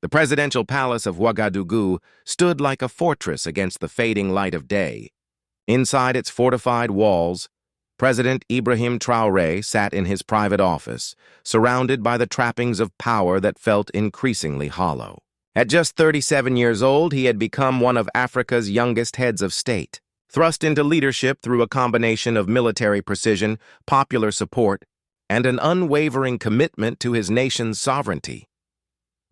The presidential palace of Ouagadougou stood like a fortress against the fading light of day. Inside its fortified walls, President Ibrahim Traoré sat in his private office, surrounded by the trappings of power that felt increasingly hollow. At just 37 years old, he had become one of Africa's youngest heads of state, thrust into leadership through a combination of military precision, popular support, and an unwavering commitment to his nation's sovereignty.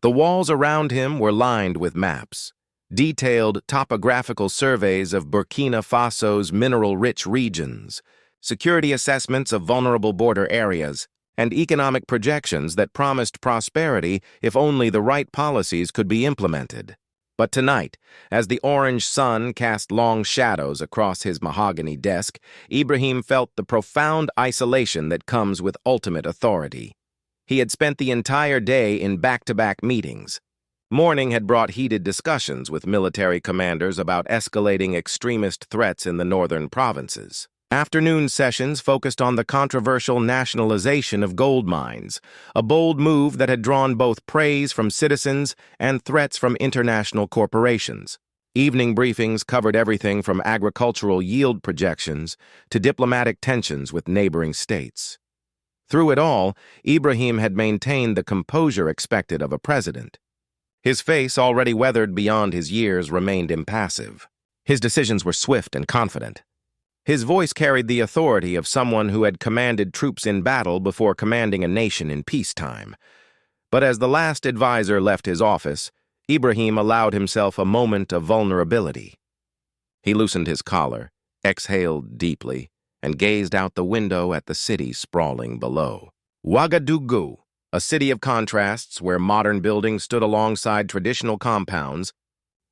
The walls around him were lined with maps, detailed topographical surveys of Burkina Faso's mineral-rich regions, security assessments of vulnerable border areas, and economic projections that promised prosperity if only the right policies could be implemented. But tonight, as the orange sun cast long shadows across his mahogany desk, Ibrahim felt the profound isolation that comes with ultimate authority. He had spent the entire day in back-to-back meetings. Morning had brought heated discussions with military commanders about escalating extremist threats in the northern provinces. Afternoon sessions focused on the controversial nationalization of gold mines, a bold move that had drawn both praise from citizens and threats from international corporations. Evening briefings covered everything from agricultural yield projections to diplomatic tensions with neighboring states. Through it all, Ibrahim had maintained the composure expected of a president. His face, already weathered beyond his years, remained impassive. His decisions were swift and confident. His voice carried the authority of someone who had commanded troops in battle before commanding a nation in peacetime. But as the last advisor left his office, Ibrahim allowed himself a moment of vulnerability. He loosened his collar, exhaled deeply, and gazed out the window at the city sprawling below. Ouagadougou, a city of contrasts where modern buildings stood alongside traditional compounds,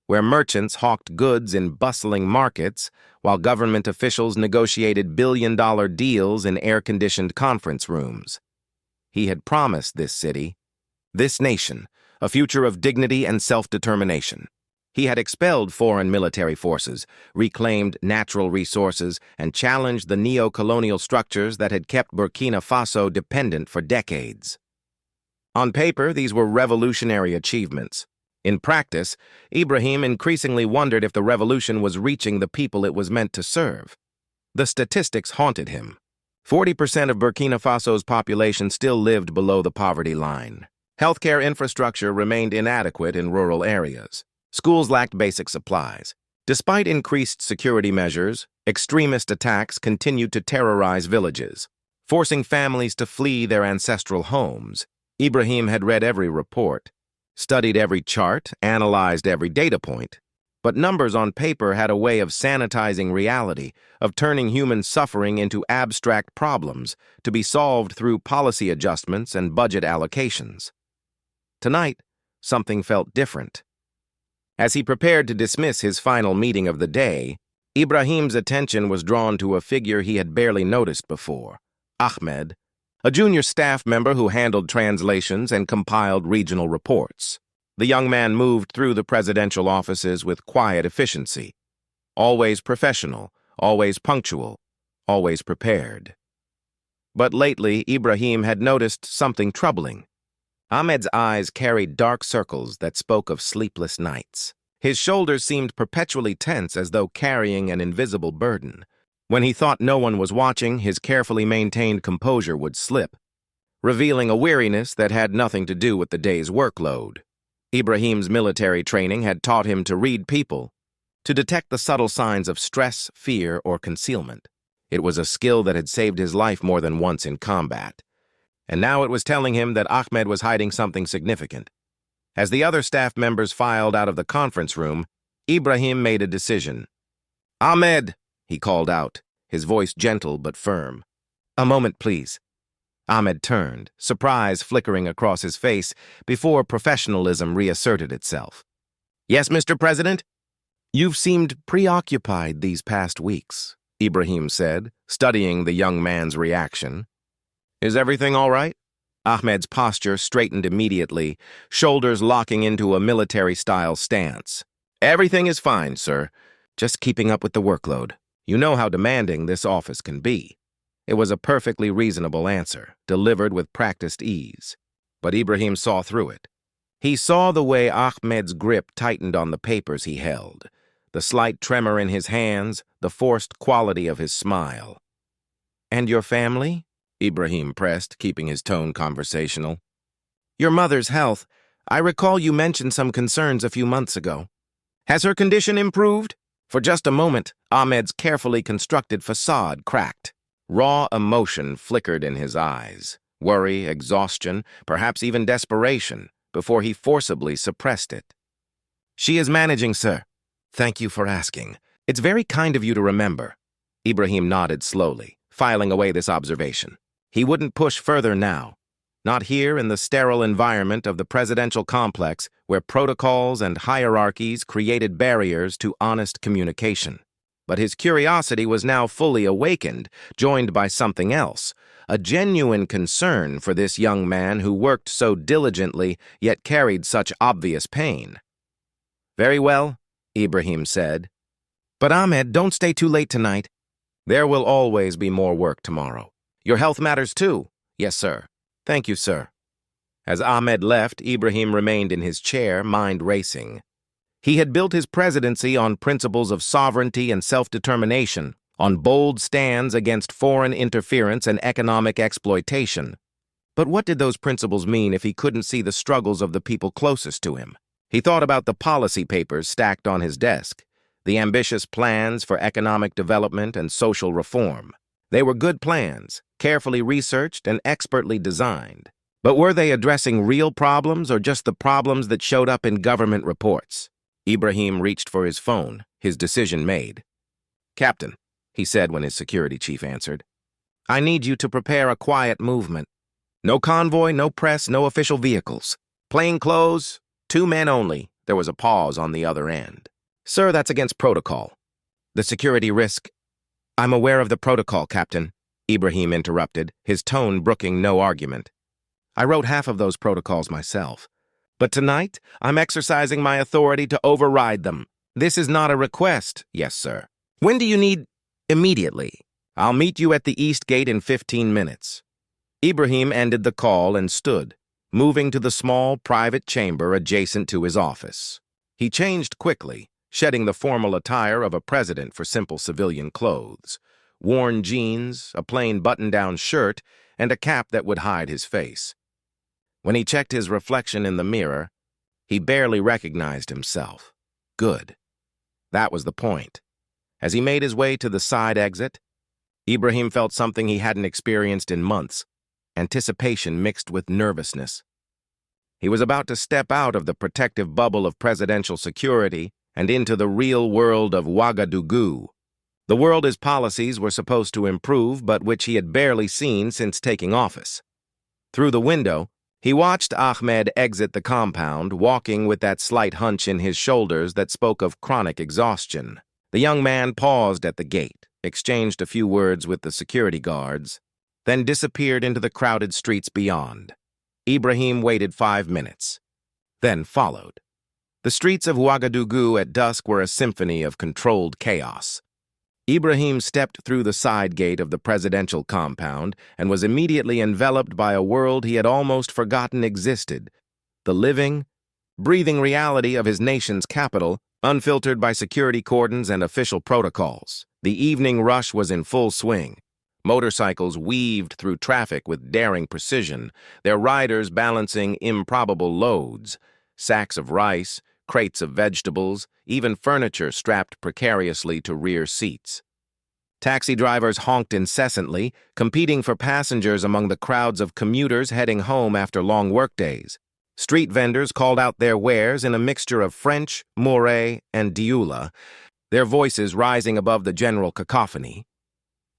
where merchants hawked goods in bustling markets, while government officials negotiated billion-dollar deals in air-conditioned conference rooms. He had promised this city, this nation, a future of dignity and self-determination. He had expelled foreign military forces, reclaimed natural resources, and challenged the neo-colonial structures that had kept Burkina Faso dependent for decades. On paper, these were revolutionary achievements. In practice, Ibrahim increasingly wondered if the revolution was reaching the people it was meant to serve. The statistics haunted him. 40% of Burkina Faso's population still lived below the poverty line. Healthcare infrastructure remained inadequate in rural areas. Schools lacked basic supplies. Despite increased security measures, extremist attacks continued to terrorize villages, forcing families to flee their ancestral homes. Ibrahim had read every report, studied every chart, analyzed every data point, but numbers on paper had a way of sanitizing reality, of turning human suffering into abstract problems to be solved through policy adjustments and budget allocations. Tonight, something felt different. As he prepared to dismiss his final meeting of the day, Ibrahim's attention was drawn to a figure he had barely noticed before, Ahmed, a junior staff member who handled translations and compiled regional reports. The young man moved through the presidential offices with quiet efficiency, always professional, always punctual, always prepared. But lately, Ibrahim had noticed something troubling. Ahmed's eyes carried dark circles that spoke of sleepless nights. His shoulders seemed perpetually tense as though carrying an invisible burden. When he thought no one was watching, his carefully maintained composure would slip, revealing a weariness that had nothing to do with the day's workload. Ibrahim's military training had taught him to read people, to detect the subtle signs of stress, fear, or concealment. It was a skill that had saved his life more than once in combat. And now it was telling him that Ahmed was hiding something significant. As the other staff members filed out of the conference room, Ibrahim made a decision. "Ahmed!" he called out, his voice gentle but firm. "A moment, please." Ahmed turned, surprise flickering across his face before professionalism reasserted itself. "Yes, Mr. President?" "You've seemed preoccupied these past weeks," Ibrahim said, studying the young man's reaction. "Is everything all right?" Ahmed's posture straightened immediately, shoulders locking into a military-style stance. "Everything is fine, sir. Just keeping up with the workload. You know how demanding this office can be." It was a perfectly reasonable answer, delivered with practiced ease. But Ibrahim saw through it. He saw the way Ahmed's grip tightened on the papers he held, the slight tremor in his hands, the forced quality of his smile. "And your family?" Ibrahim pressed, keeping his tone conversational. "Your mother's health. I recall you mentioned some concerns a few months ago. Has her condition improved?" For just a moment, Ahmed's carefully constructed facade cracked. Raw emotion flickered in his eyes. Worry, exhaustion, perhaps even desperation, before he forcibly suppressed it. "She is managing, sir. Thank you for asking. It's very kind of you to remember." Ibrahim nodded slowly, filing away this observation. He wouldn't push further now. Not here in the sterile environment of the presidential complex where protocols and hierarchies created barriers to honest communication. But his curiosity was now fully awakened, joined by something else, a genuine concern for this young man who worked so diligently yet carried such obvious pain. "Very well," Ibrahim said. "But Ahmed, don't stay too late tonight. There will always be more work tomorrow. Your health matters too." "Yes, sir." "Thank you, sir." As Ahmed left, Ibrahim remained in his chair, mind racing. He had built his presidency on principles of sovereignty and self-determination, on bold stands against foreign interference and economic exploitation. But what did those principles mean if he couldn't see the struggles of the people closest to him? He thought about the policy papers stacked on his desk, the ambitious plans for economic development and social reform. They were good plans, carefully researched and expertly designed. But were they addressing real problems or just the problems that showed up in government reports? Ibrahim reached for his phone, his decision made. "Captain," he said when his security chief answered, "I need you to prepare a quiet movement. No convoy, no press, no official vehicles. Plain clothes, 2 men only." There was a pause on the other end. "Sir, that's against protocol. The security risk—" "I'm aware of the protocol, Captain," Ibrahim interrupted, his tone brooking no argument. "I wrote half of those protocols myself. But tonight, I'm exercising my authority to override them. This is not a request." "Yes, sir." "When do you need—" "Immediately. I'll meet you at the East Gate in 15 minutes. Ibrahim ended the call and stood, moving to the small private chamber adjacent to his office. He changed quickly, shedding the formal attire of a president for simple civilian clothes, worn jeans, a plain button-down shirt, and a cap that would hide his face. When he checked his reflection in the mirror, he barely recognized himself. Good. That was the point. As he made his way to the side exit, Ibrahim felt something he hadn't experienced in months, anticipation mixed with nervousness. He was about to step out of the protective bubble of presidential security and into the real world of Ouagadougou, the world his policies were supposed to improve but which he had barely seen since taking office. Through the window, he watched Ahmed exit the compound, walking with that slight hunch in his shoulders that spoke of chronic exhaustion. The young man paused at the gate, exchanged a few words with the security guards, then disappeared into the crowded streets beyond. Ibrahim waited 5 minutes, then followed. The streets of Ouagadougou at dusk were a symphony of controlled chaos. Ibrahim stepped through the side gate of the presidential compound and was immediately enveloped by a world he had almost forgotten existed, the living, breathing reality of his nation's capital, unfiltered by security cordons and official protocols. The evening rush was in full swing. Motorcycles weaved through traffic with daring precision, their riders balancing improbable loads, sacks of rice, crates of vegetables, even furniture strapped precariously to rear seats. Taxi drivers honked incessantly, competing for passengers among the crowds of commuters heading home after long workdays. Street vendors called out their wares in a mixture of French, Moray, and Dioula, their voices rising above the general cacophony.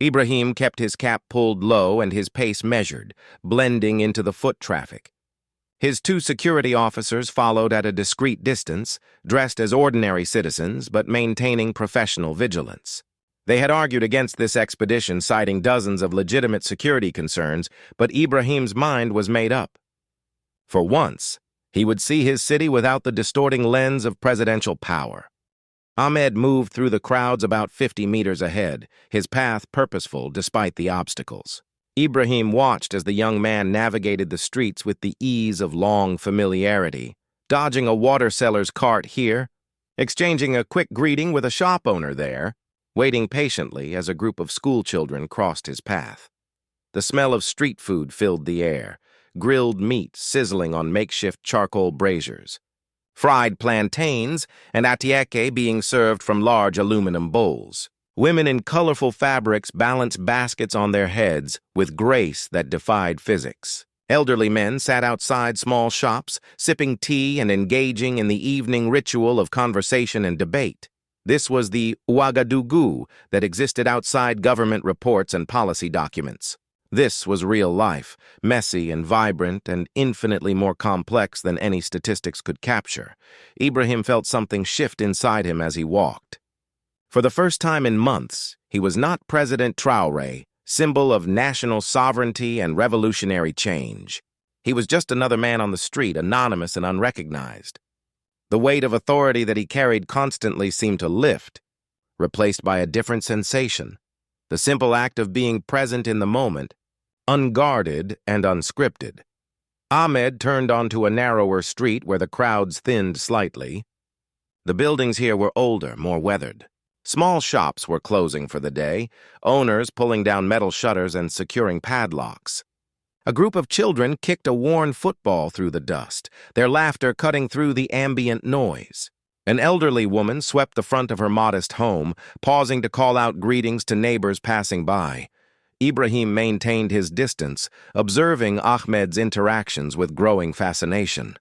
Ibrahim kept his cap pulled low and his pace measured, blending into the foot traffic. His 2 security officers followed at a discreet distance, dressed as ordinary citizens but maintaining professional vigilance. They had argued against this expedition, citing dozens of legitimate security concerns, but Ibrahim's mind was made up. For once, he would see his city without the distorting lens of presidential power. Ahmed moved through the crowds about 50 meters ahead, his path purposeful despite the obstacles. Ibrahim watched as the young man navigated the streets with the ease of long familiarity, dodging a water seller's cart here, exchanging a quick greeting with a shop owner there, waiting patiently as a group of schoolchildren crossed his path. The smell of street food filled the air, grilled meat sizzling on makeshift charcoal braziers, fried plantains and atieke being served from large aluminum bowls. Women in colorful fabrics balanced baskets on their heads with grace that defied physics. Elderly men sat outside small shops, sipping tea and engaging in the evening ritual of conversation and debate. This was the Ouagadougou that existed outside government reports and policy documents. This was real life, messy and vibrant and infinitely more complex than any statistics could capture. Ibrahim felt something shift inside him as he walked. For the first time in months, he was not President Traoré, symbol of national sovereignty and revolutionary change. He was just another man on the street, anonymous and unrecognized. The weight of authority that he carried constantly seemed to lift, replaced by a different sensation, the simple act of being present in the moment, unguarded and unscripted. Ahmed turned onto a narrower street where the crowds thinned slightly. The buildings here were older, more weathered. Small shops were closing for the day, owners pulling down metal shutters and securing padlocks. A group of children kicked a worn football through the dust, their laughter cutting through the ambient noise. An elderly woman swept the front of her modest home, pausing to call out greetings to neighbors passing by. Ibrahim maintained his distance, observing Ahmed's interactions with growing fascination.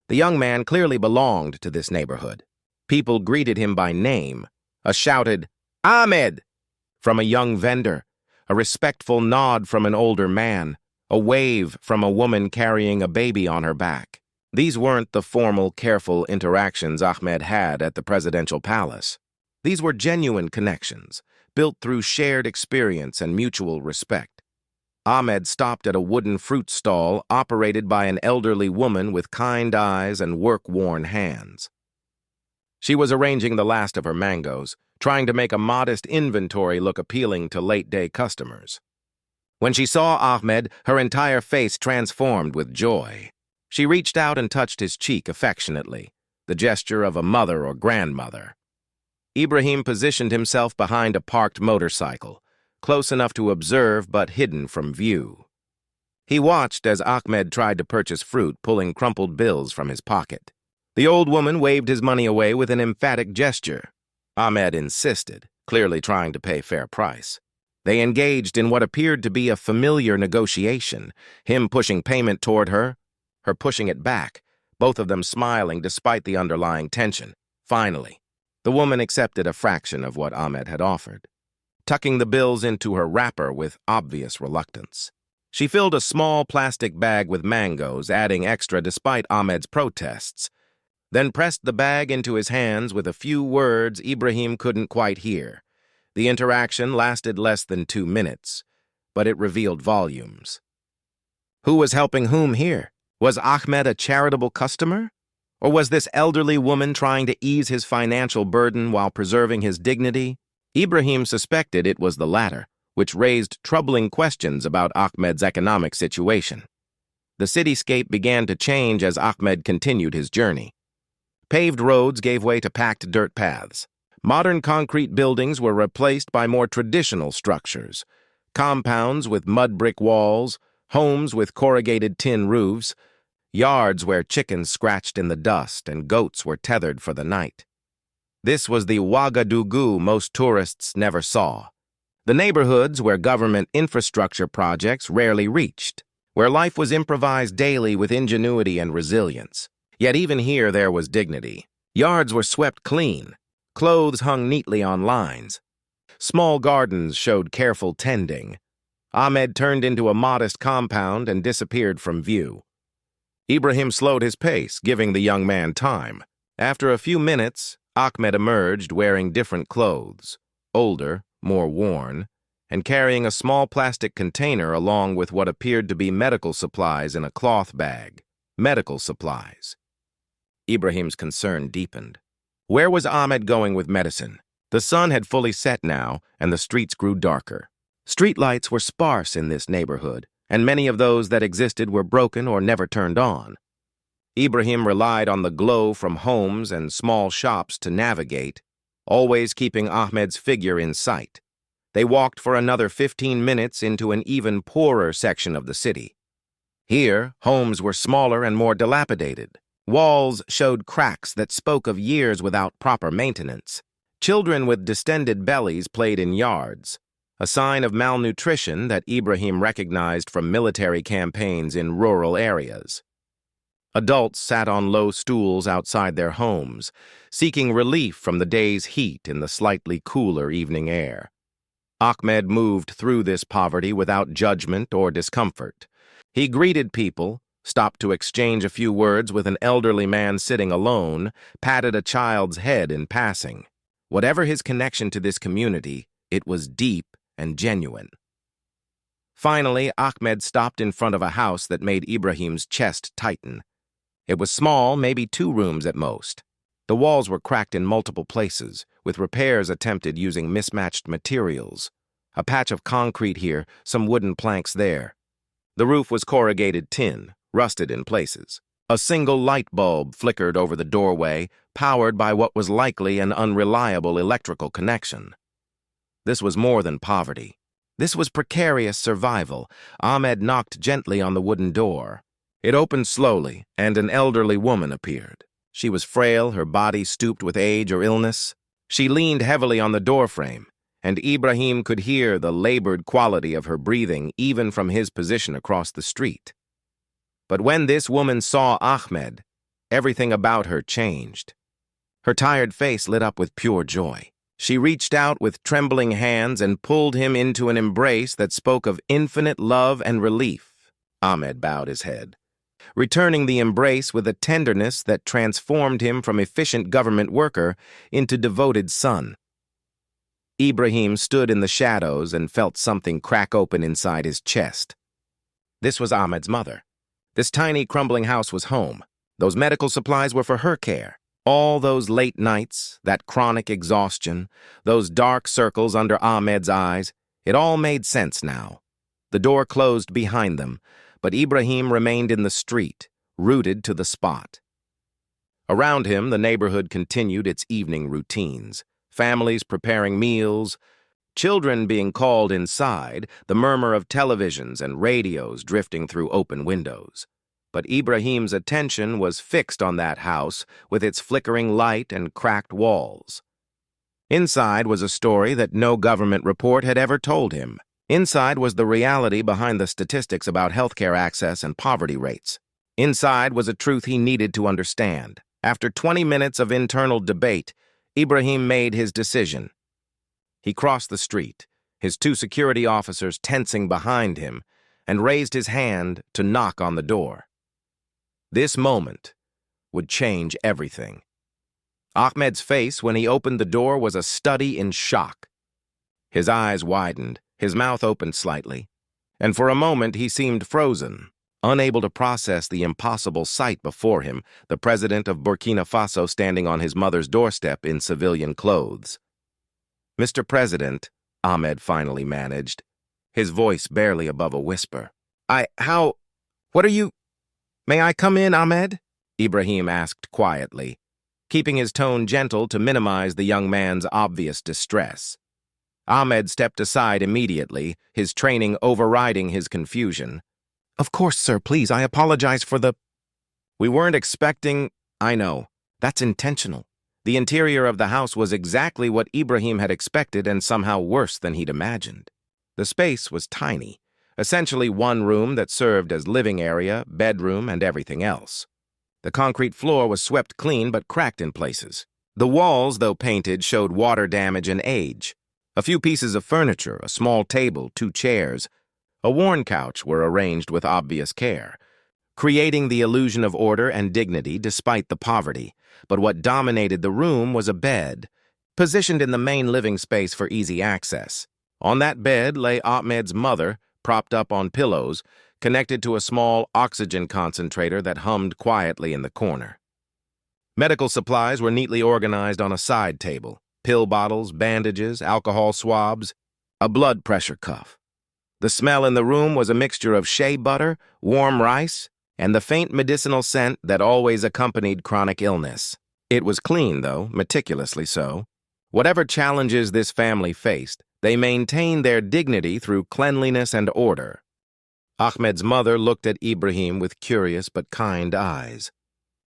The young man clearly belonged to this neighborhood. People greeted him by name. A shouted, "Ahmed!" from a young vendor, a respectful nod from an older man, a wave from a woman carrying a baby on her back. These weren't the formal, careful interactions Ahmed had at the presidential palace. These were genuine connections, built through shared experience and mutual respect. Ahmed stopped at a wooden fruit stall operated by an elderly woman with kind eyes and work-worn hands. She was arranging the last of her mangoes, trying to make a modest inventory look appealing to late-day customers. When she saw Ahmed, her entire face transformed with joy. She reached out and touched his cheek affectionately, the gesture of a mother or grandmother. Ibrahim positioned himself behind a parked motorcycle, close enough to observe but hidden from view. He watched as Ahmed tried to purchase fruit, pulling crumpled bills from his pocket. The old woman waved his money away with an emphatic gesture. Ahmed insisted, clearly trying to pay fair price. They engaged in what appeared to be a familiar negotiation, him pushing payment toward her pushing it back, both of them smiling despite the underlying tension. Finally, the woman accepted a fraction of what Ahmed had offered, tucking the bills into her wrapper with obvious reluctance. She filled a small plastic bag with mangoes, adding extra despite Ahmed's protests, then pressed the bag into his hands with a few words Ibrahim couldn't quite hear. The interaction lasted less than 2 minutes, but it revealed volumes. Who was helping whom here? Was Ahmed a charitable customer? Or was this elderly woman trying to ease his financial burden while preserving his dignity? Ibrahim suspected it was the latter, which raised troubling questions about Ahmed's economic situation. The cityscape began to change as Ahmed continued his journey. Paved roads gave way to packed dirt paths. Modern concrete buildings were replaced by more traditional structures, compounds with mud brick walls, homes with corrugated tin roofs, yards where chickens scratched in the dust and goats were tethered for the night. This was the Ouagadougou most tourists never saw. The neighborhoods where government infrastructure projects rarely reached, where life was improvised daily with ingenuity and resilience. Yet even here there was dignity. Yards were swept clean, clothes hung neatly on lines. Small gardens showed careful tending. Ahmed turned into a modest compound and disappeared from view. Ibrahim slowed his pace, giving the young man time. After a few minutes, Ahmed emerged wearing different clothes, older, more worn, and carrying a small plastic container along with what appeared to be medical supplies in a cloth bag. Medical supplies. Ibrahim's concern deepened. Where was Ahmed going with medicine? The sun had fully set now, and the streets grew darker. Streetlights were sparse in this neighborhood, and many of those that existed were broken or never turned on. Ibrahim relied on the glow from homes and small shops to navigate, always keeping Ahmed's figure in sight. They walked for another 15 minutes into an even poorer section of the city. Here, homes were smaller and more dilapidated. Walls showed cracks that spoke of years without proper maintenance. Children with distended bellies played in yards, a sign of malnutrition that Ibrahim recognized from military campaigns in rural areas. Adults sat on low stools outside their homes, seeking relief from the day's heat in the slightly cooler evening air. Ahmed moved through this poverty without judgment or discomfort. He greeted people, stopped to exchange a few words with an elderly man sitting alone, patted a child's head in passing. Whatever his connection to this community, it was deep and genuine. Finally, Ahmed stopped in front of a house that made Ibrahim's chest tighten. It was small, maybe 2 rooms at most. The walls were cracked in multiple places, with repairs attempted using mismatched materials. A patch of concrete here, some wooden planks there. The roof was corrugated tin, rusted in places. A single light bulb flickered over the doorway, powered by what was likely an unreliable electrical connection. This was more than poverty. This was precarious survival. Ahmed knocked gently on the wooden door. It opened slowly, and an elderly woman appeared. She was frail, her body stooped with age or illness. She leaned heavily on the doorframe, and Ibrahim could hear the labored quality of her breathing even from his position across the street. But when this woman saw Ahmed, everything about her changed. Her tired face lit up with pure joy. She reached out with trembling hands and pulled him into an embrace that spoke of infinite love and relief. Ahmed bowed his head, returning the embrace with a tenderness that transformed him from efficient government worker into devoted son. Ibrahim stood in the shadows and felt something crack open inside his chest. This was Ahmed's mother. This tiny, crumbling house was home. Those medical supplies were for her care. All those late nights, that chronic exhaustion, those dark circles under Ahmed's eyes, it all made sense now. The door closed behind them, but Ibrahim remained in the street, rooted to the spot. Around him, the neighborhood continued its evening routines. Families preparing meals, children being called inside, the murmur of televisions and radios drifting through open windows. But Ibrahim's attention was fixed on that house with its flickering light and cracked walls. Inside was a story that no government report had ever told him. Inside was the reality behind the statistics about healthcare access and poverty rates. Inside was a truth he needed to understand. After 20 minutes of internal debate, Ibrahim made his decision. He crossed the street, his 2 security officers tensing behind him, and raised his hand to knock on the door. This moment would change everything. Ahmed's face when he opened the door was a study in shock. His eyes widened, his mouth opened slightly, and for a moment he seemed frozen, unable to process the impossible sight before him, the president of Burkina Faso standing on his mother's doorstep in civilian clothes. "Mr. President," Ahmed finally managed, his voice barely above a whisper. What are you... May I come in, Ahmed?" Ibrahim asked quietly, keeping his tone gentle to minimize the young man's obvious distress. Ahmed stepped aside immediately, his training overriding his confusion. "Of course, sir, please, I apologize for the..." "We weren't expecting..." "I know. That's intentional." The interior of the house was exactly what Ibrahim had expected and somehow worse than he'd imagined. The space was tiny, essentially one room that served as living area, bedroom, and everything else. The concrete floor was swept clean but cracked in places. The walls, though painted, showed water damage and age. A few pieces of furniture, a small table, 2 chairs, a worn couch were arranged with obvious care, creating the illusion of order and dignity despite the poverty. But what dominated the room was a bed, positioned in the main living space for easy access. On that bed lay Ahmed's mother, propped up on pillows, connected to a small oxygen concentrator that hummed quietly in the corner. Medical supplies were neatly organized on a side table: pill bottles, bandages, alcohol swabs, a blood pressure cuff. The smell in the room was a mixture of shea butter, warm rice, and the faint medicinal scent that always accompanied chronic illness. It was clean, though, meticulously so. Whatever challenges this family faced, they maintained their dignity through cleanliness and order. Ahmed's mother looked at Ibrahim with curious but kind eyes.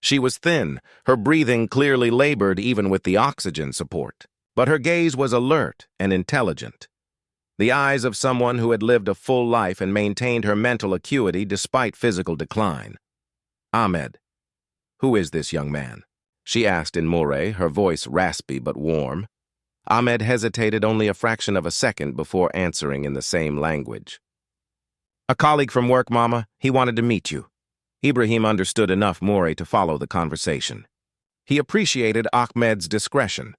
She was thin, her breathing clearly labored even with the oxygen support, but her gaze was alert and intelligent. The eyes of someone who had lived a full life and maintained her mental acuity despite physical decline. "Ahmed, who is this young man?" she asked in Moray, her voice raspy but warm. Ahmed hesitated only a fraction of a second before answering in the same language. "A colleague from work, Mama. He wanted to meet you." Ibrahim understood enough Moray to follow the conversation. He appreciated Ahmed's discretion.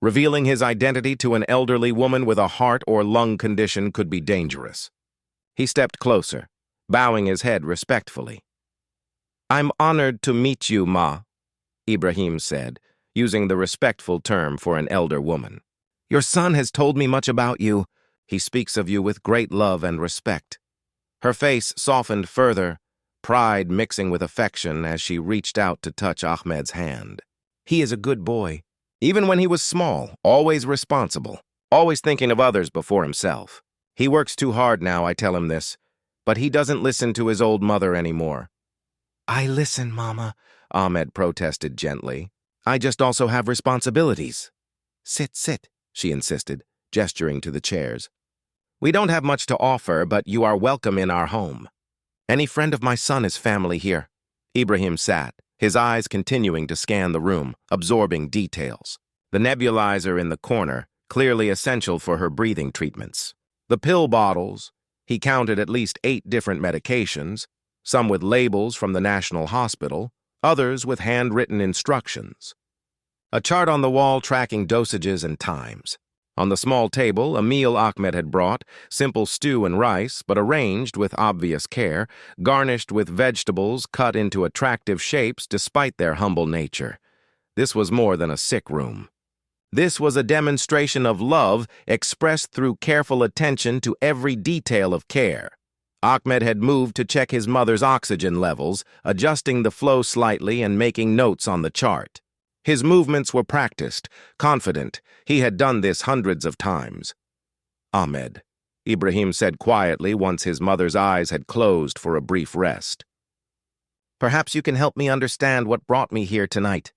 Revealing his identity to an elderly woman with a heart or lung condition could be dangerous. He stepped closer, bowing his head respectfully. "I'm honored to meet you, Ma," Ibrahim said, using the respectful term for an elder woman. "Your son has told me much about you. He speaks of you with great love and respect." Her face softened further, pride mixing with affection as she reached out to touch Ahmed's hand. "He is a good boy. Even when he was small, always responsible, always thinking of others before himself. He works too hard now, I tell him this, but he doesn't listen to his old mother anymore." "I listen, Mama," Ahmed protested gently. "I just also have responsibilities." Sit, she insisted, gesturing to the chairs. "We don't have much to offer, but you are welcome in our home. Any friend of my son is family here." Ibrahim sat, his eyes continuing to scan the room, absorbing details. The nebulizer in the corner, clearly essential for her breathing treatments. The pill bottles, he counted at least 8 different medications, some with labels from the National Hospital, others with handwritten instructions. A chart on the wall tracking dosages and times. On the small table, a meal Ahmed had brought, simple stew and rice, but arranged with obvious care, garnished with vegetables cut into attractive shapes despite their humble nature. This was more than a sick room. This was a demonstration of love expressed through careful attention to every detail of care. Ahmed had moved to check his mother's oxygen levels, adjusting the flow slightly and making notes on the chart. His movements were practiced, confident. He had done this hundreds of times. "Ahmed," Ibrahim said quietly once his mother's eyes had closed for a brief rest. "Perhaps you can help me understand what brought me here tonight."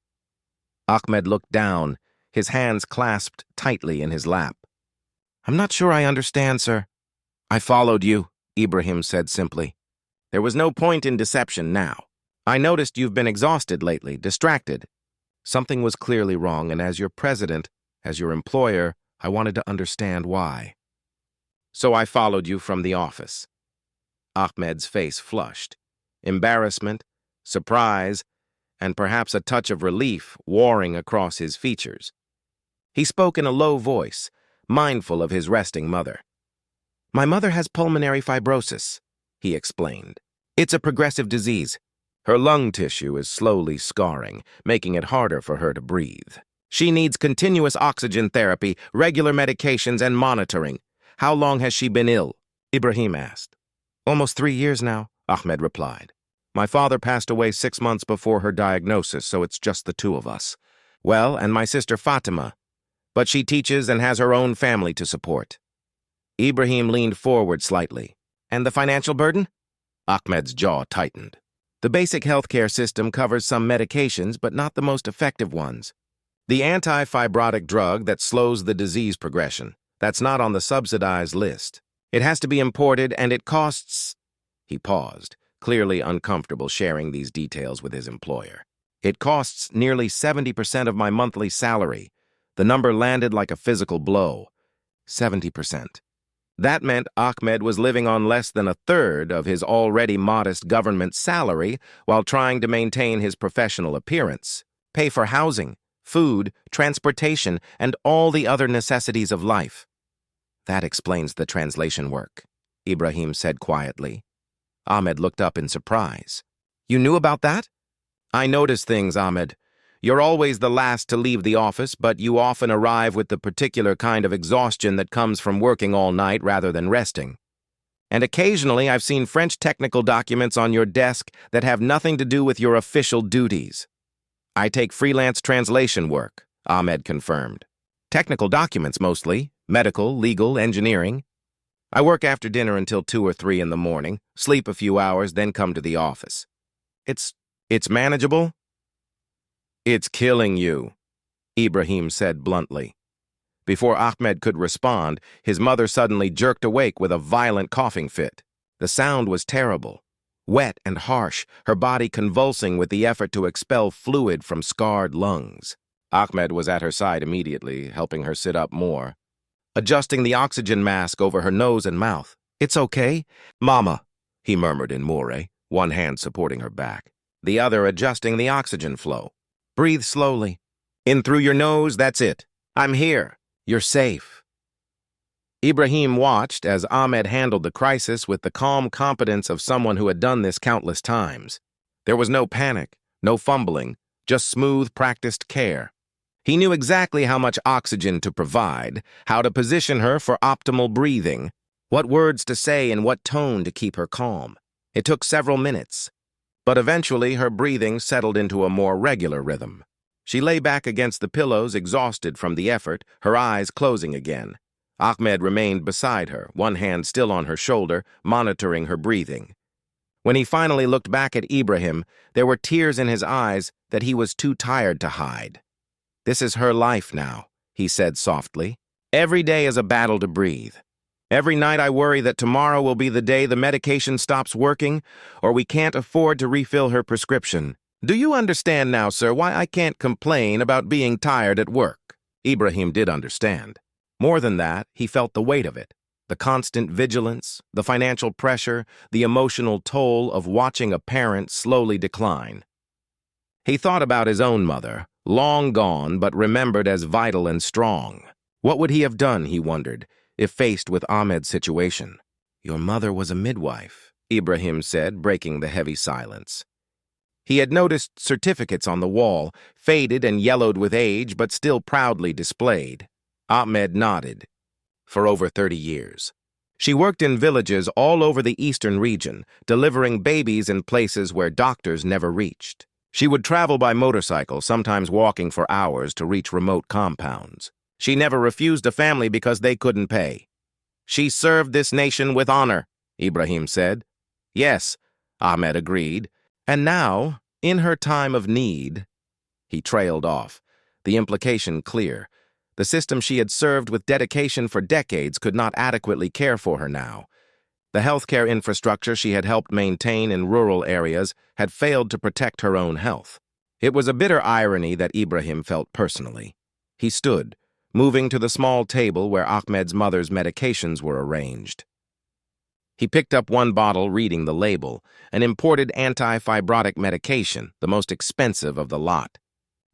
Ahmed looked down, his hands clasped tightly in his lap. "I'm not sure I understand, sir." "I followed you," Ibrahim said simply. There was no point in deception now. "I noticed you've been exhausted lately, distracted. Something was clearly wrong, and as your president, as your employer, I wanted to understand why. So I followed you from the office." Ahmed's face flushed. Embarrassment, surprise, and perhaps a touch of relief warring across his features. He spoke in a low voice, mindful of his resting mother. "My mother has pulmonary fibrosis," he explained. "It's a progressive disease. Her lung tissue is slowly scarring, making it harder for her to breathe. She needs continuous oxygen therapy, regular medications, and monitoring. How long has she been ill?" Ibrahim asked. "Almost 3 years now," Ahmed replied. "My father passed away 6 months before her diagnosis, so it's just the 2 of us. Well, and my sister Fatima. But she teaches and has her own family to support." Ibrahim leaned forward slightly. "And the financial burden?" Ahmed's jaw tightened. "The basic healthcare system covers some medications, but not the most effective ones. The anti-fibrotic drug that slows the disease progression, that's not on the subsidized list. It has to be imported, and it costs—" He paused, clearly uncomfortable sharing these details with his employer. "It costs nearly 70% of my monthly salary." The number landed like a physical blow. 70%. That meant Ahmed was living on less than a third of his already modest government salary while trying to maintain his professional appearance, pay for housing, food, transportation, and all the other necessities of life. "That explains the translation work," Ibrahim said quietly. Ahmed looked up in surprise. "You knew about that?" "I notice things, Ahmed. You're always the last to leave the office, but you often arrive with the particular kind of exhaustion that comes from working all night rather than resting. And occasionally I've seen French technical documents on your desk that have nothing to do with your official duties. I take freelance translation work, Ahmed confirmed. Technical documents mostly, medical, legal, engineering. I work after dinner until 2 or 3 in the morning, sleep a few hours, then come to the office. It's manageable? It's killing you, Ibrahim said bluntly. Before Ahmed could respond, his mother suddenly jerked awake with a violent coughing fit. The sound was terrible, wet and harsh, her body convulsing with the effort to expel fluid from scarred lungs. Ahmed was at her side immediately, helping her sit up more, adjusting the oxygen mask over her nose and mouth. "It's okay, Mama," he murmured in Moore, one hand supporting her back, the other adjusting the oxygen flow. "Breathe slowly. In through your nose, that's it. I'm here. You're safe." Ibrahim watched as Ahmed handled the crisis with the calm competence of someone who had done this countless times. There was no panic, no fumbling, just smooth, practiced care. He knew exactly how much oxygen to provide, how to position her for optimal breathing, what words to say and what tone to keep her calm. It took several minutes, but eventually her breathing settled into a more regular rhythm. She lay back against the pillows, exhausted from the effort, her eyes closing again. Ahmed remained beside her, one hand still on her shoulder, monitoring her breathing. When he finally looked back at Ibrahim, there were tears in his eyes that he was too tired to hide. "This is her life now," he said softly. "Every day is a battle to breathe. Every night I worry that tomorrow will be the day the medication stops working or we can't afford to refill her prescription. Do you understand now, sir, why I can't complain about being tired at work?" Ibrahim did understand. More than that, he felt the weight of it, the constant vigilance, the financial pressure, the emotional toll of watching a parent slowly decline. He thought about his own mother, long gone but remembered as vital and strong. What would he have done, he wondered, if faced with Ahmed's situation? "Your mother was a midwife," Ibrahim said, breaking the heavy silence. He had noticed certificates on the wall, faded and yellowed with age, but still proudly displayed. Ahmed nodded. "For over 30 years. She worked in villages all over the eastern region, delivering babies in places where doctors never reached. She would travel by motorcycle, sometimes walking for hours to reach remote compounds. She never refused a family because they couldn't pay. She served this nation with honor," Ibrahim said. "Yes," Ahmed agreed. "And now, in her time of need—" He trailed off, the implication clear. The system she had served with dedication for decades could not adequately care for her now. The healthcare infrastructure she had helped maintain in rural areas had failed to protect her own health. It was a bitter irony that Ibrahim felt personally. He stood, moving to the small table where Ahmed's mother's medications were arranged. He picked up one bottle, reading the label, an imported anti-fibrotic medication, the most expensive of the lot.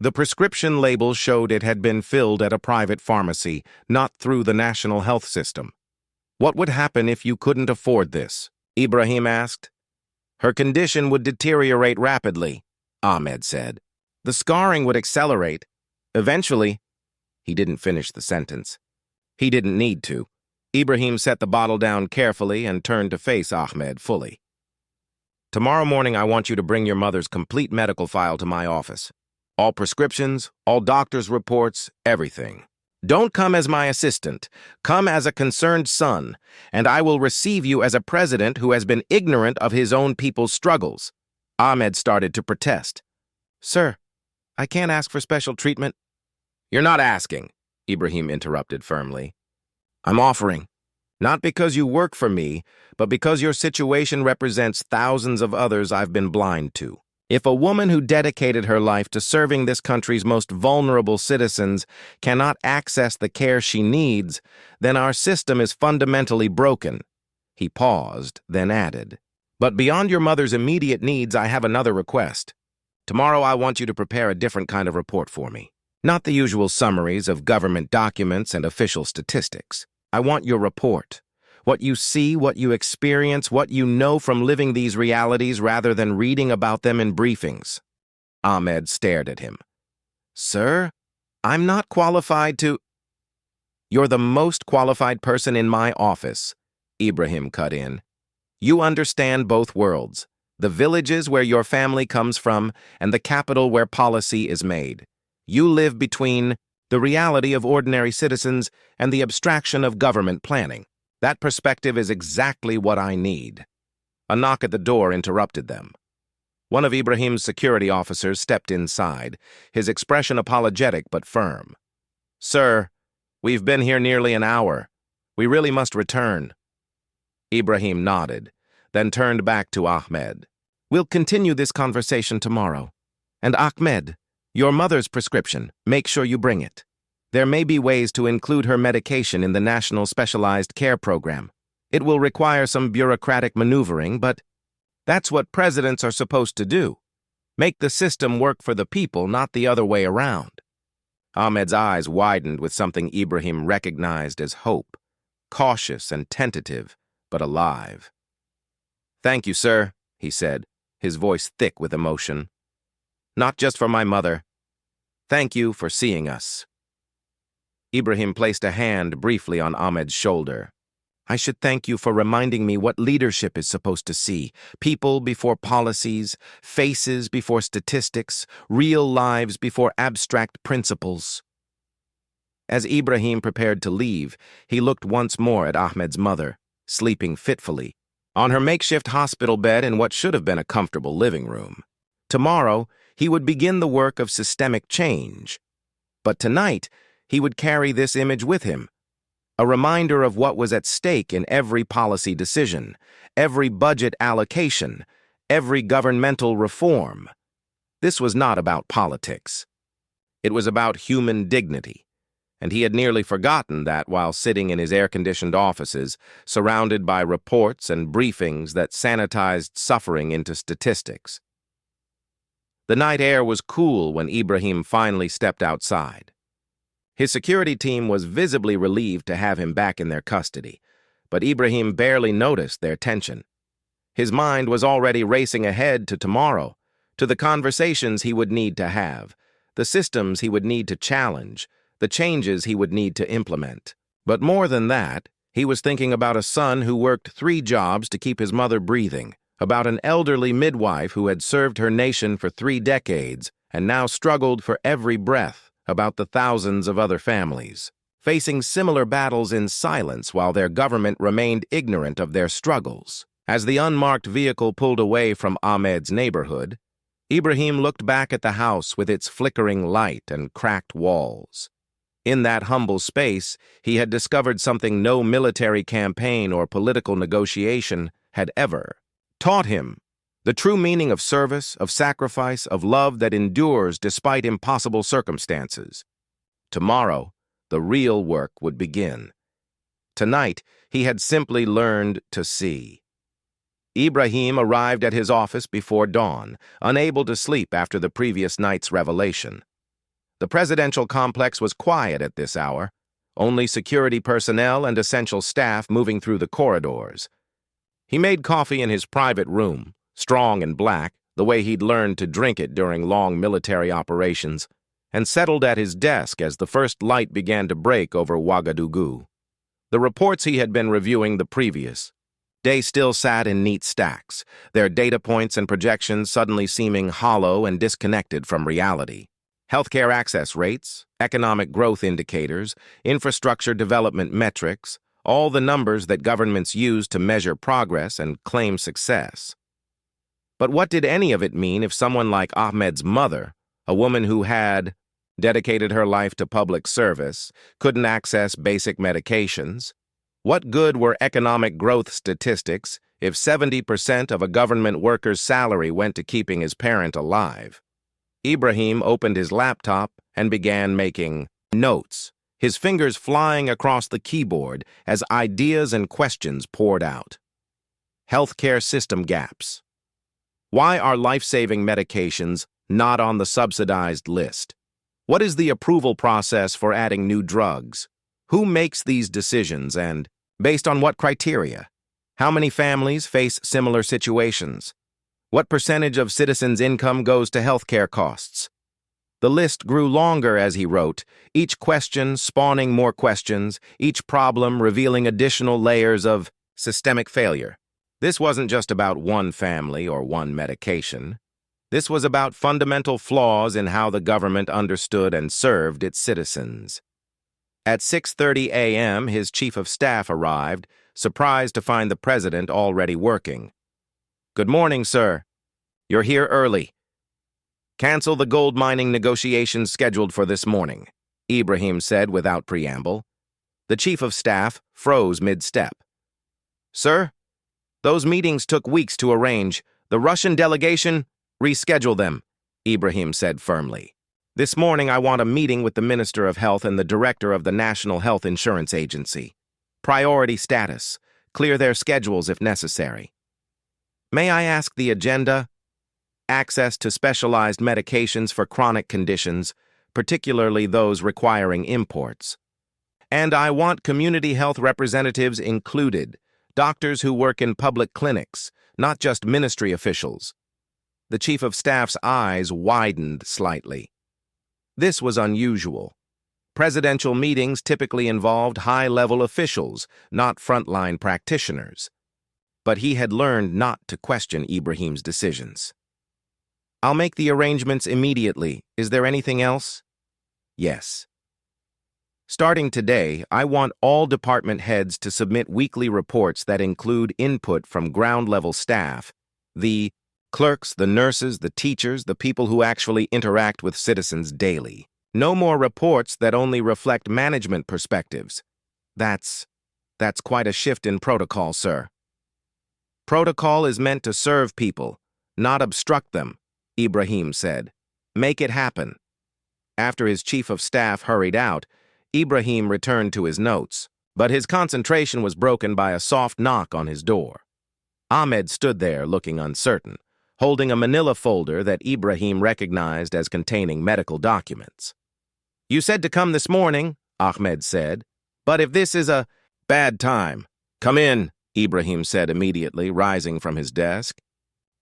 The prescription label showed it had been filled at a private pharmacy, not through the national health system. "What would happen if you couldn't afford this?" Ibrahim asked. "Her condition would deteriorate rapidly," Ahmed said. "The scarring would accelerate. Eventually—" He didn't finish the sentence. He didn't need to. Ibrahim set the bottle down carefully and turned to face Ahmed fully. "Tomorrow morning I want you to bring your mother's complete medical file to my office. All prescriptions, all doctor's reports, everything. Don't come as my assistant. Come as a concerned son, and I will receive you as a president who has been ignorant of his own people's struggles." Ahmed started to protest. "Sir, I can't ask for special treatment." "You're not asking," Ibrahim interrupted firmly. "I'm offering. Not because you work for me, but because your situation represents thousands of others I've been blind to. If a woman who dedicated her life to serving this country's most vulnerable citizens cannot access the care she needs, then our system is fundamentally broken." He paused, then added, "But beyond your mother's immediate needs, I have another request. Tomorrow I want you to prepare a different kind of report for me. Not the usual summaries of government documents and official statistics. I want your report. What you see, what you experience, what you know from living these realities rather than reading about them in briefings." Ahmed stared at him. "Sir, I'm not qualified to—" "You're the most qualified person in my office," Ibrahim cut in. You understand both worlds, the villages where your family comes from and the capital where policy is made. You live between the reality of ordinary citizens and the abstraction of government planning. That perspective is exactly what I need. A knock at the door interrupted them. One of Ibrahim's security officers stepped inside, his expression apologetic but firm. "Sir, we've been here nearly an hour. We really must return." Ibrahim nodded, then turned back to Ahmed. "We'll continue this conversation tomorrow. And Ahmed, your mother's prescription, make sure you bring it. There may be ways to include her medication in the National Specialized Care Program. It will require some bureaucratic maneuvering, but that's what presidents are supposed to do. Make the system work for the people, not the other way around." Ahmed's eyes widened with something Ibrahim recognized as hope, cautious and tentative, but alive. "Thank you, sir," he said, his voice thick with emotion. "Not just for my mother. Thank you for seeing us." Ibrahim placed a hand briefly on Ahmed's shoulder. "I should thank you for reminding me what leadership is supposed to see. People before policies, faces before statistics, real lives before abstract principles." As Ibrahim prepared to leave, he looked once more at Ahmed's mother, sleeping fitfully, on her makeshift hospital bed in what should have been a comfortable living room. Tomorrow, he would begin the work of systemic change. But tonight, he would carry this image with him, a reminder of what was at stake in every policy decision, every budget allocation, every governmental reform. This was not about politics. It was about human dignity, and he had nearly forgotten that while sitting in his air-conditioned offices, surrounded by reports and briefings that sanitized suffering into statistics. The night air was cool when Ibrahim finally stepped outside. His security team was visibly relieved to have him back in their custody, but Ibrahim barely noticed their tension. His mind was already racing ahead to tomorrow, to the conversations he would need to have, the systems he would need to challenge, the changes he would need to implement. But more than that, he was thinking about a son who worked 3 jobs to keep his mother breathing, about an elderly midwife who had served her nation for 3 decades and now struggled for every breath, about the thousands of other families, facing similar battles in silence while their government remained ignorant of their struggles. As the unmarked vehicle pulled away from Ahmed's neighborhood, Ibrahim looked back at the house with its flickering light and cracked walls. In that humble space, he had discovered something no military campaign or political negotiation had ever taught him: the true meaning of service, of sacrifice, of love that endures despite impossible circumstances. Tomorrow, the real work would begin. Tonight, he had simply learned to see. Ibrahim arrived at his office before dawn, unable to sleep after the previous night's revelation. The presidential complex was quiet at this hour, only security personnel and essential staff moving through the corridors. He made coffee in his private room, strong and black, the way he'd learned to drink it during long military operations, and settled at his desk as the first light began to break over Ouagadougou. The reports he had been reviewing the previous day still sat in neat stacks, their data points and projections suddenly seeming hollow and disconnected from reality. Healthcare access rates, economic growth indicators, infrastructure development metrics, all the numbers that governments use to measure progress and claim success. But what did any of it mean if someone like Ahmed's mother, a woman who had dedicated her life to public service, couldn't access basic medications? What good were economic growth statistics if 70% of a government worker's salary went to keeping his parent alive? Ibrahim opened his laptop and began making notes, his fingers flying across the keyboard as ideas and questions poured out. Healthcare system gaps. Why are life-saving medications not on the subsidized list? What is the approval process for adding new drugs? Who makes these decisions and based on what criteria? How many families face similar situations? What percentage of citizens' income goes to healthcare costs? The list grew longer as he wrote, each question spawning more questions, each problem revealing additional layers of systemic failure. This wasn't just about one family or one medication. This was about fundamental flaws in how the government understood and served its citizens. At 6:30 a.m., his chief of staff arrived, surprised to find the president already working. "Good morning, sir. You're here early. Cancel the gold mining negotiations scheduled for this morning," Ibrahim said without preamble. The chief of staff froze mid-step. "Sir, those meetings took weeks to arrange. The Russian delegation, reschedule them," Ibrahim said firmly. "This morning I want a meeting with the Minister of Health and the Director of the National Health Insurance Agency. Priority status. Clear their schedules if necessary. May I ask the agenda? Access to specialized medications for chronic conditions, particularly those requiring imports. And I want community health representatives included, doctors who work in public clinics, not just ministry officials." The chief of staff's eyes widened slightly. This was unusual. Presidential meetings typically involved high-level officials, not frontline practitioners. But he had learned not to question Ibrahim's decisions. "I'll make the arrangements immediately. Is there anything else?" "Yes. Starting today, I want all department heads to submit weekly reports that include input from ground-level staff, the clerks, the nurses, the teachers, the people who actually interact with citizens daily. No more reports that only reflect management perspectives. That's quite a shift in protocol, sir." "Protocol is meant to serve people, not obstruct them," Ibrahim said. "Make it happen." After his chief of staff hurried out, Ibrahim returned to his notes, but his concentration was broken by a soft knock on his door. Ahmed stood there looking uncertain, holding a manila folder that Ibrahim recognized as containing medical documents. "You said to come this morning," Ahmed said, "but if this is a bad time." "Come in," Ibrahim said immediately, rising from his desk.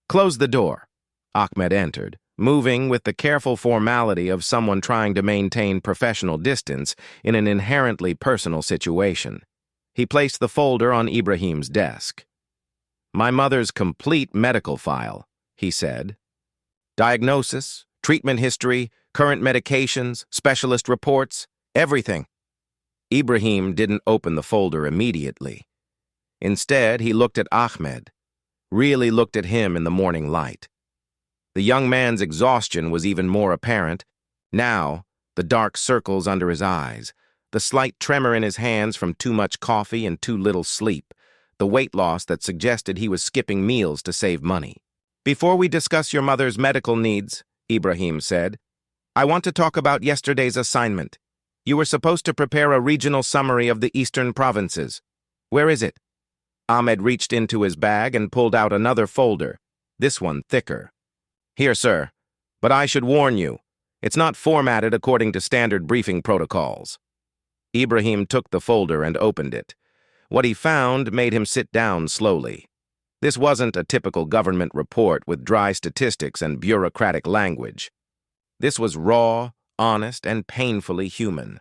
"Close the door." Ahmed entered, moving with the careful formality of someone trying to maintain professional distance in an inherently personal situation. He placed the folder on Ibrahim's desk. "My mother's complete medical file," he said. "Diagnosis, treatment history, current medications, specialist reports, everything." Ibrahim didn't open the folder immediately. Instead, he looked at Ahmed, really looked at him in the morning light. The young man's exhaustion was even more apparent. Now, the dark circles under his eyes, the slight tremor in his hands from too much coffee and too little sleep, the weight loss that suggested he was skipping meals to save money. "Before we discuss your mother's medical needs," Ibrahim said, "I want to talk about yesterday's assignment. You were supposed to prepare a regional summary of the eastern provinces. Where is it?" Ahmed reached into his bag and pulled out another folder, this one thicker. "Here, sir. But I should warn you, it's not formatted according to standard briefing protocols." Ibrahim took the folder and opened it. What he found made him sit down slowly. This wasn't a typical government report with dry statistics and bureaucratic language. This was raw, honest, and painfully human.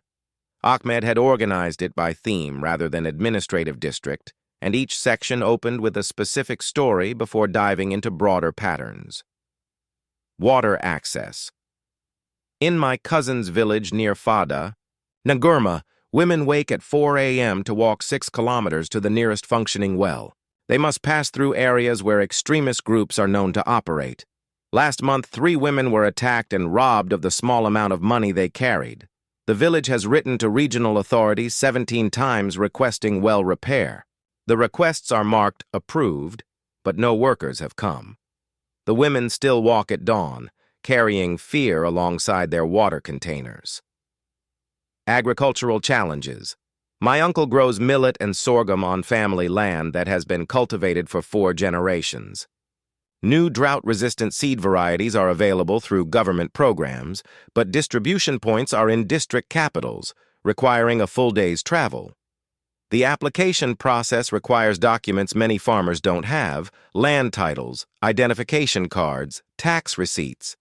Ahmed had organized it by theme rather than administrative district, and each section opened with a specific story before diving into broader patterns. Water access. In my cousin's village near Fada, Ngurma, women wake at 4 a.m. to walk 6 kilometers to the nearest functioning well. They must pass through areas where extremist groups are known to operate. Last month, 3 women were attacked and robbed of the small amount of money they carried. The village has written to regional authorities 17 times requesting well repair. The requests are marked approved, but no workers have come. The women still walk at dawn, carrying fear alongside their water containers. Agricultural challenges. My uncle grows millet and sorghum on family land that has been cultivated for 4 generations. New drought-resistant seed varieties are available through government programs, but distribution points are in district capitals, requiring a full day's travel. The application process requires documents many farmers don't have: land titles, identification cards, tax receipts.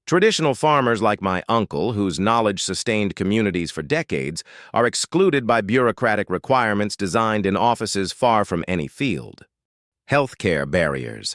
Traditional farmers like my uncle, whose knowledge sustained communities for decades, are excluded by bureaucratic requirements designed in offices far from any field. Healthcare barriers.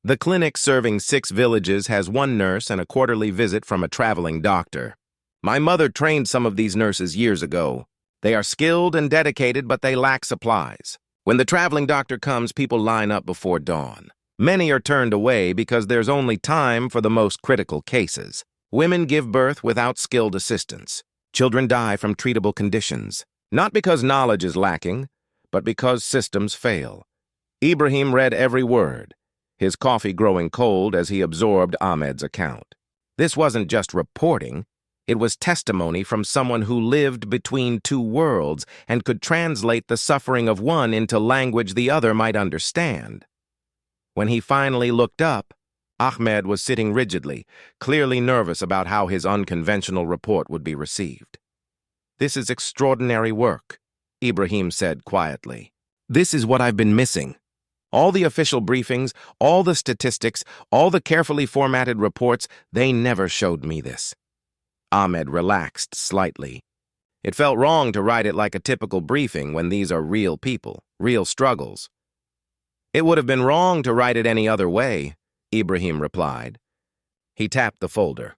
The clinic serving 6 villages has 1 nurse and a quarterly visit from a traveling doctor. My mother trained some of these nurses years ago. They are skilled and dedicated, but they lack supplies. When the traveling doctor comes, people line up before dawn. Many are turned away because there's only time for the most critical cases. Women give birth without skilled assistance. Children die from treatable conditions. Not because knowledge is lacking, but because systems fail. Ibrahim read every word, his coffee growing cold as he absorbed Ahmed's account. This wasn't just reporting. It was testimony from someone who lived between 2 worlds and could translate the suffering of one into language the other might understand. When he finally looked up, Ahmed was sitting rigidly, clearly nervous about how his unconventional report would be received. "This is extraordinary work," Ibrahim said quietly. "This is what I've been missing. All the official briefings, all the statistics, all the carefully formatted reports, they never showed me this." Ahmed relaxed slightly. It felt wrong to write it like a typical briefing when these are real people, real struggles. "It would have been wrong to write it any other way," Ibrahim replied. He tapped the folder.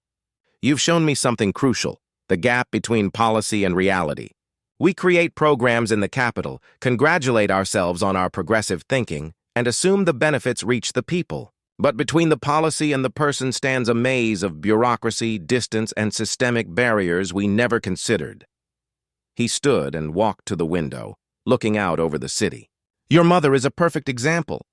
"You've shown me something crucial, the gap between policy and reality. We create programs in the capital, congratulate ourselves on our progressive thinking, and assume the benefits reach the people. But between the policy and the person stands a maze of bureaucracy, distance, and systemic barriers we never considered." He stood and walked to the window, looking out over the city. "Your mother is a perfect example.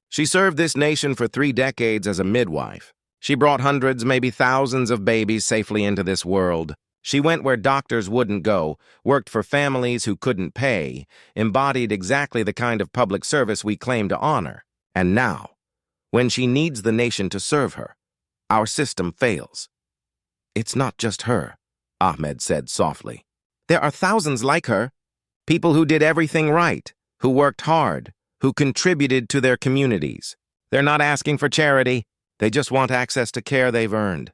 She served this nation for 3 decades as a midwife. She brought hundreds, maybe thousands of babies safely into this world. She went where doctors wouldn't go, worked for families who couldn't pay, embodied exactly the kind of public service we claim to honor. And now, when she needs the nation to serve her, our system fails." "It's not just her," Ahmed said softly. "There are thousands like her, people who did everything right, who worked hard, who contributed to their communities. They're not asking for charity. They just want access to care they've earned."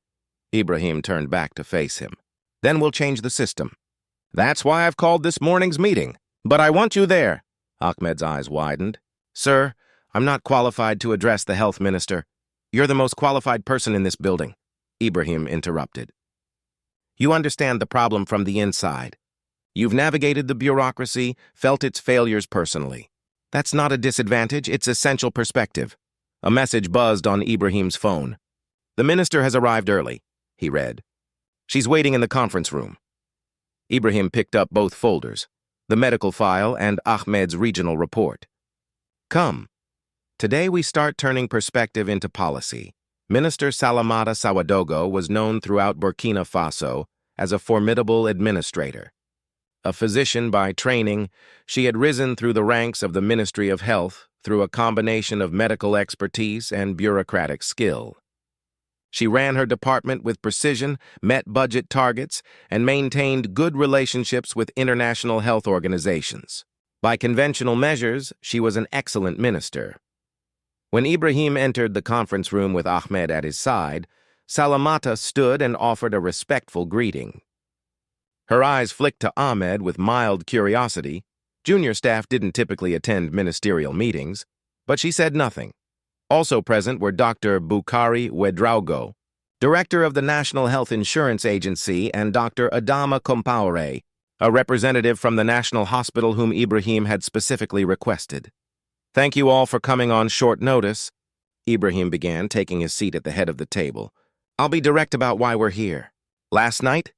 Ibrahim turned back to face him. "Then we'll change the system. That's why I've called this morning's meeting. But I want you there." Ahmed's eyes widened. "Sir, I'm not qualified to address the health minister. You're the most qualified person in this building," Ibrahim interrupted. "You understand the problem from the inside. You've navigated the bureaucracy, felt its failures personally. That's not a disadvantage, it's essential perspective." A message buzzed on Ibrahim's phone. "The minister has arrived early," he read. "She's waiting in the conference room." Ibrahim picked up both folders, the medical file and Ahmed's regional report. "Come. Today we start turning perspective into policy." Minister Salamata Ouagadougou was known throughout Burkina Faso as a formidable administrator. A physician by training, she had risen through the ranks of the Ministry of Health through a combination of medical expertise and bureaucratic skill. She ran her department with precision, met budget targets, and maintained good relationships with international health organizations. By conventional measures, she was an excellent minister. When Ibrahim entered the conference room with Ahmed at his side, Salamata stood and offered a respectful greeting. Her eyes flicked to Ahmed with mild curiosity. Junior staff didn't typically attend ministerial meetings, but she said nothing. Also present were Dr. Boukari Ouedraogo, director of the National Health Insurance Agency, and Dr. Adama Compaoré, a representative from the National Hospital whom Ibrahim had specifically requested. "Thank you all for coming on short notice," Ibrahim began, taking his seat at the head of the table. "I'll be direct about why we're here. Last night,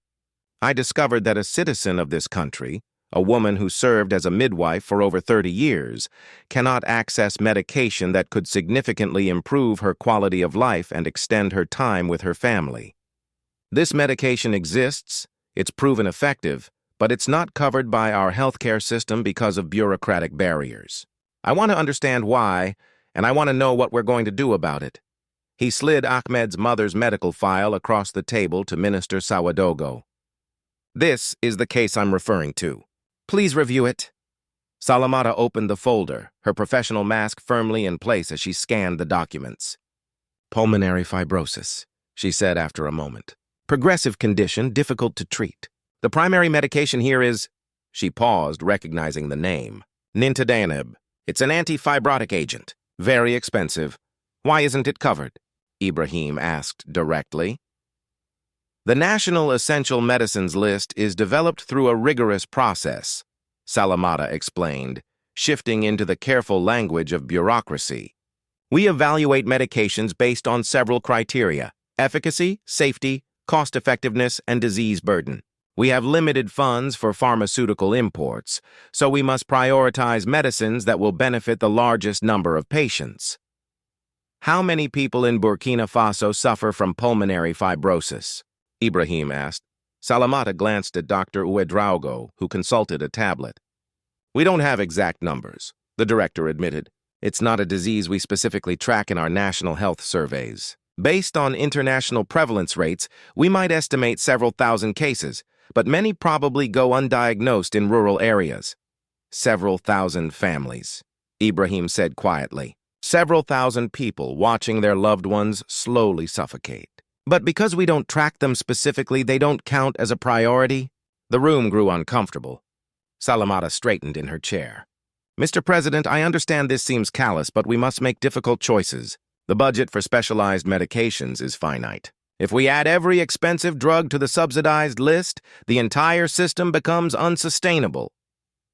I discovered that a citizen of this country, a woman who served as a midwife for over 30 years, cannot access medication that could significantly improve her quality of life and extend her time with her family. This medication exists, it's proven effective, but it's not covered by our healthcare system because of bureaucratic barriers. I want to understand why, and I want to know what we're going to do about it." He slid Ahmed's mother's medical file across the table to Minister Ouagadougou. "This is the case I'm referring to. Please review it." Salamata opened the folder, her professional mask firmly in place as she scanned the documents. "Pulmonary fibrosis," she said after a moment. "Progressive condition, difficult to treat. The primary medication here is—" She paused, recognizing the name. "Nintedanib. It's an anti-fibrotic agent. Very expensive. Why isn't it covered? Ibrahim asked directly. The National Essential Medicines List is developed through a rigorous process, Salamata explained, shifting into the careful language of bureaucracy. We evaluate medications based on several criteria: efficacy, safety, cost-effectiveness, and disease burden. We have limited funds for pharmaceutical imports, so we must prioritize medicines that will benefit the largest number of patients. How many people in Burkina Faso suffer from pulmonary fibrosis? Ibrahim asked. Salamata glanced at Dr. Ouagadougou, who consulted a tablet. We don't have exact numbers, the director admitted. It's not a disease we specifically track in our national health surveys. Based on international prevalence rates, we might estimate several thousand cases, but many probably go undiagnosed in rural areas. Several thousand families, Ibrahim said quietly. Several thousand people watching their loved ones slowly suffocate. But because we don't track them specifically, they don't count as a priority. The room grew uncomfortable. Salamata straightened in her chair. Mr. President, I understand this seems callous, but we must make difficult choices. The budget for specialized medications is finite. If we add every expensive drug to the subsidized list, the entire system becomes unsustainable.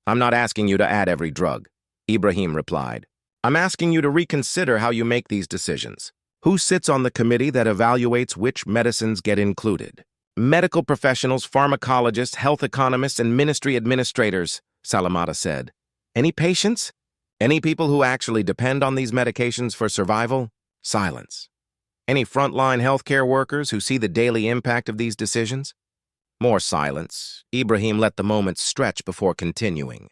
I'm not asking you to add every drug, Ibrahim replied. I'm asking you to reconsider how you make these decisions. Who sits on the committee that evaluates which medicines get included? Medical professionals, pharmacologists, health economists, and ministry administrators, Salamata said. Any patients? Any people who actually depend on these medications for survival? Silence. Any frontline healthcare workers who see the daily impact of these decisions? More silence. Ibrahim let the moment stretch before continuing.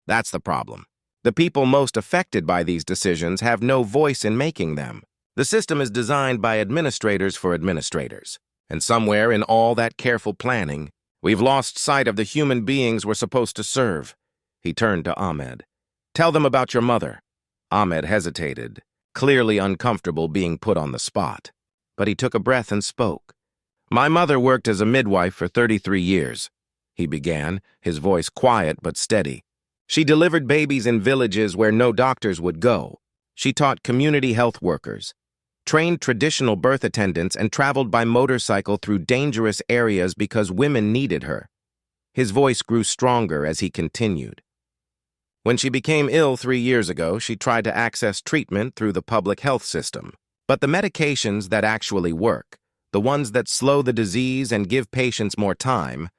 That's the problem. The people most affected by these decisions have no voice in making them. The system is designed by administrators for administrators. And somewhere in all that careful planning, we've lost sight of the human beings we're supposed to serve. He turned to Ahmed. Tell them about your mother. Ahmed hesitated, clearly uncomfortable being put on the spot. But he took a breath and spoke. My mother worked as a midwife for 33 years, he began, his voice quiet but steady. She delivered babies in villages where no doctors would go. She taught community health workers, trained traditional birth attendants, and traveled by motorcycle through dangerous areas because women needed her. His voice grew stronger as he continued. When she became ill 3 years ago, she tried to access treatment through the public health system. But the medications that actually work, the ones that slow the disease and give patients more time,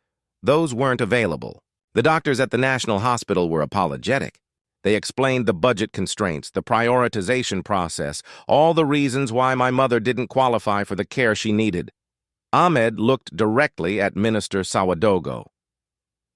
those weren't available. The doctors at the National Hospital were apologetic. They explained the budget constraints, the prioritization process, all the reasons why my mother didn't qualify for the care she needed. Ahmed looked directly at Minister Ouagadougou.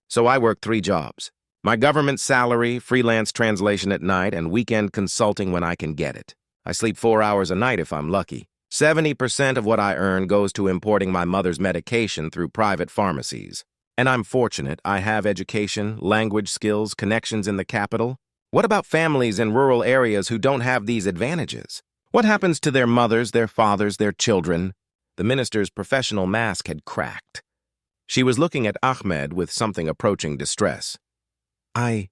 So I work 3 jobs. My government salary, freelance translation at night, and weekend consulting when I can get it. I sleep 4 hours a night if I'm lucky. 70% of what I earn goes to importing my mother's medication through private pharmacies. And I'm fortunate I have education, language skills, connections in the capital. What about families in rural areas who don't have these advantages? What happens to their mothers, their fathers, their children? The minister's professional mask had cracked. She was looking at Ahmed with something approaching distress. I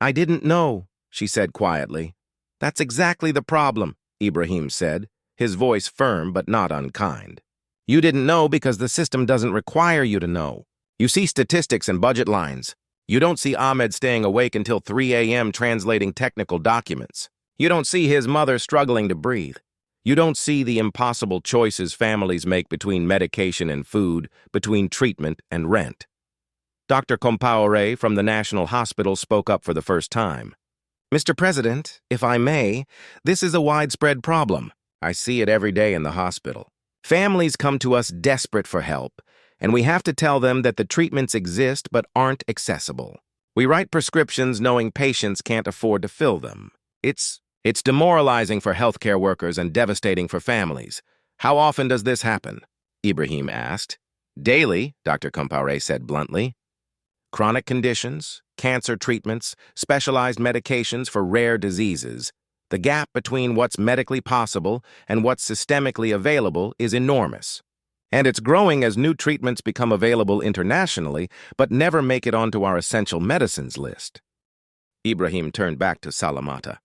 didn't know, she said quietly. That's exactly the problem, Ibrahim said, his voice firm but not unkind. You didn't know because the system doesn't require you to know. You see statistics and budget lines. You don't see Ahmed staying awake until 3 a.m. translating technical documents. You don't see his mother struggling to breathe. You don't see the impossible choices families make between medication and food, between treatment and rent. Dr. Traoré from the National Hospital spoke up for the first time. Mr. President, if I may, this is a widespread problem. I see it every day in the hospital. Families come to us desperate for help, and we have to tell them that the treatments exist but aren't accessible. We write prescriptions knowing patients can't afford to fill them. It's demoralizing for healthcare workers and devastating for families. How often does this happen? Ibrahim asked. Daily, Dr. Traoré said bluntly. Chronic conditions, cancer treatments, specialized medications for rare diseases. The gap between what's medically possible and what's systemically available is enormous. And it's growing as new treatments become available internationally, but never make it onto our essential medicines list. Ibrahim turned back to Salamata.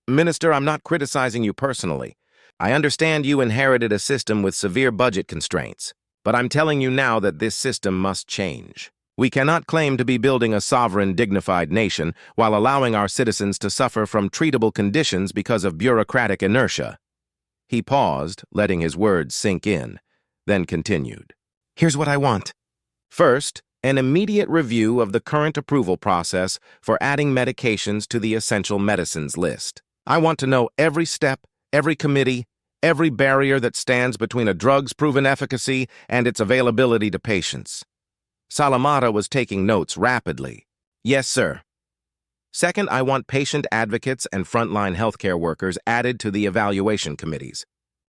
Minister, I'm not criticizing you personally. I understand you inherited a system with severe budget constraints, but I'm telling you now that this system must change. We cannot claim to be building a sovereign, dignified nation while allowing our citizens to suffer from treatable conditions because of bureaucratic inertia. He paused, letting his words sink in, then continued. Here's what I want. First, an immediate review of the current approval process for adding medications to the essential medicines list. I want to know every step, every committee, every barrier that stands between a drug's proven efficacy and its availability to patients. Salamata was taking notes rapidly. Yes, sir. Second, I want patient advocates and frontline healthcare workers added to the evaluation committees.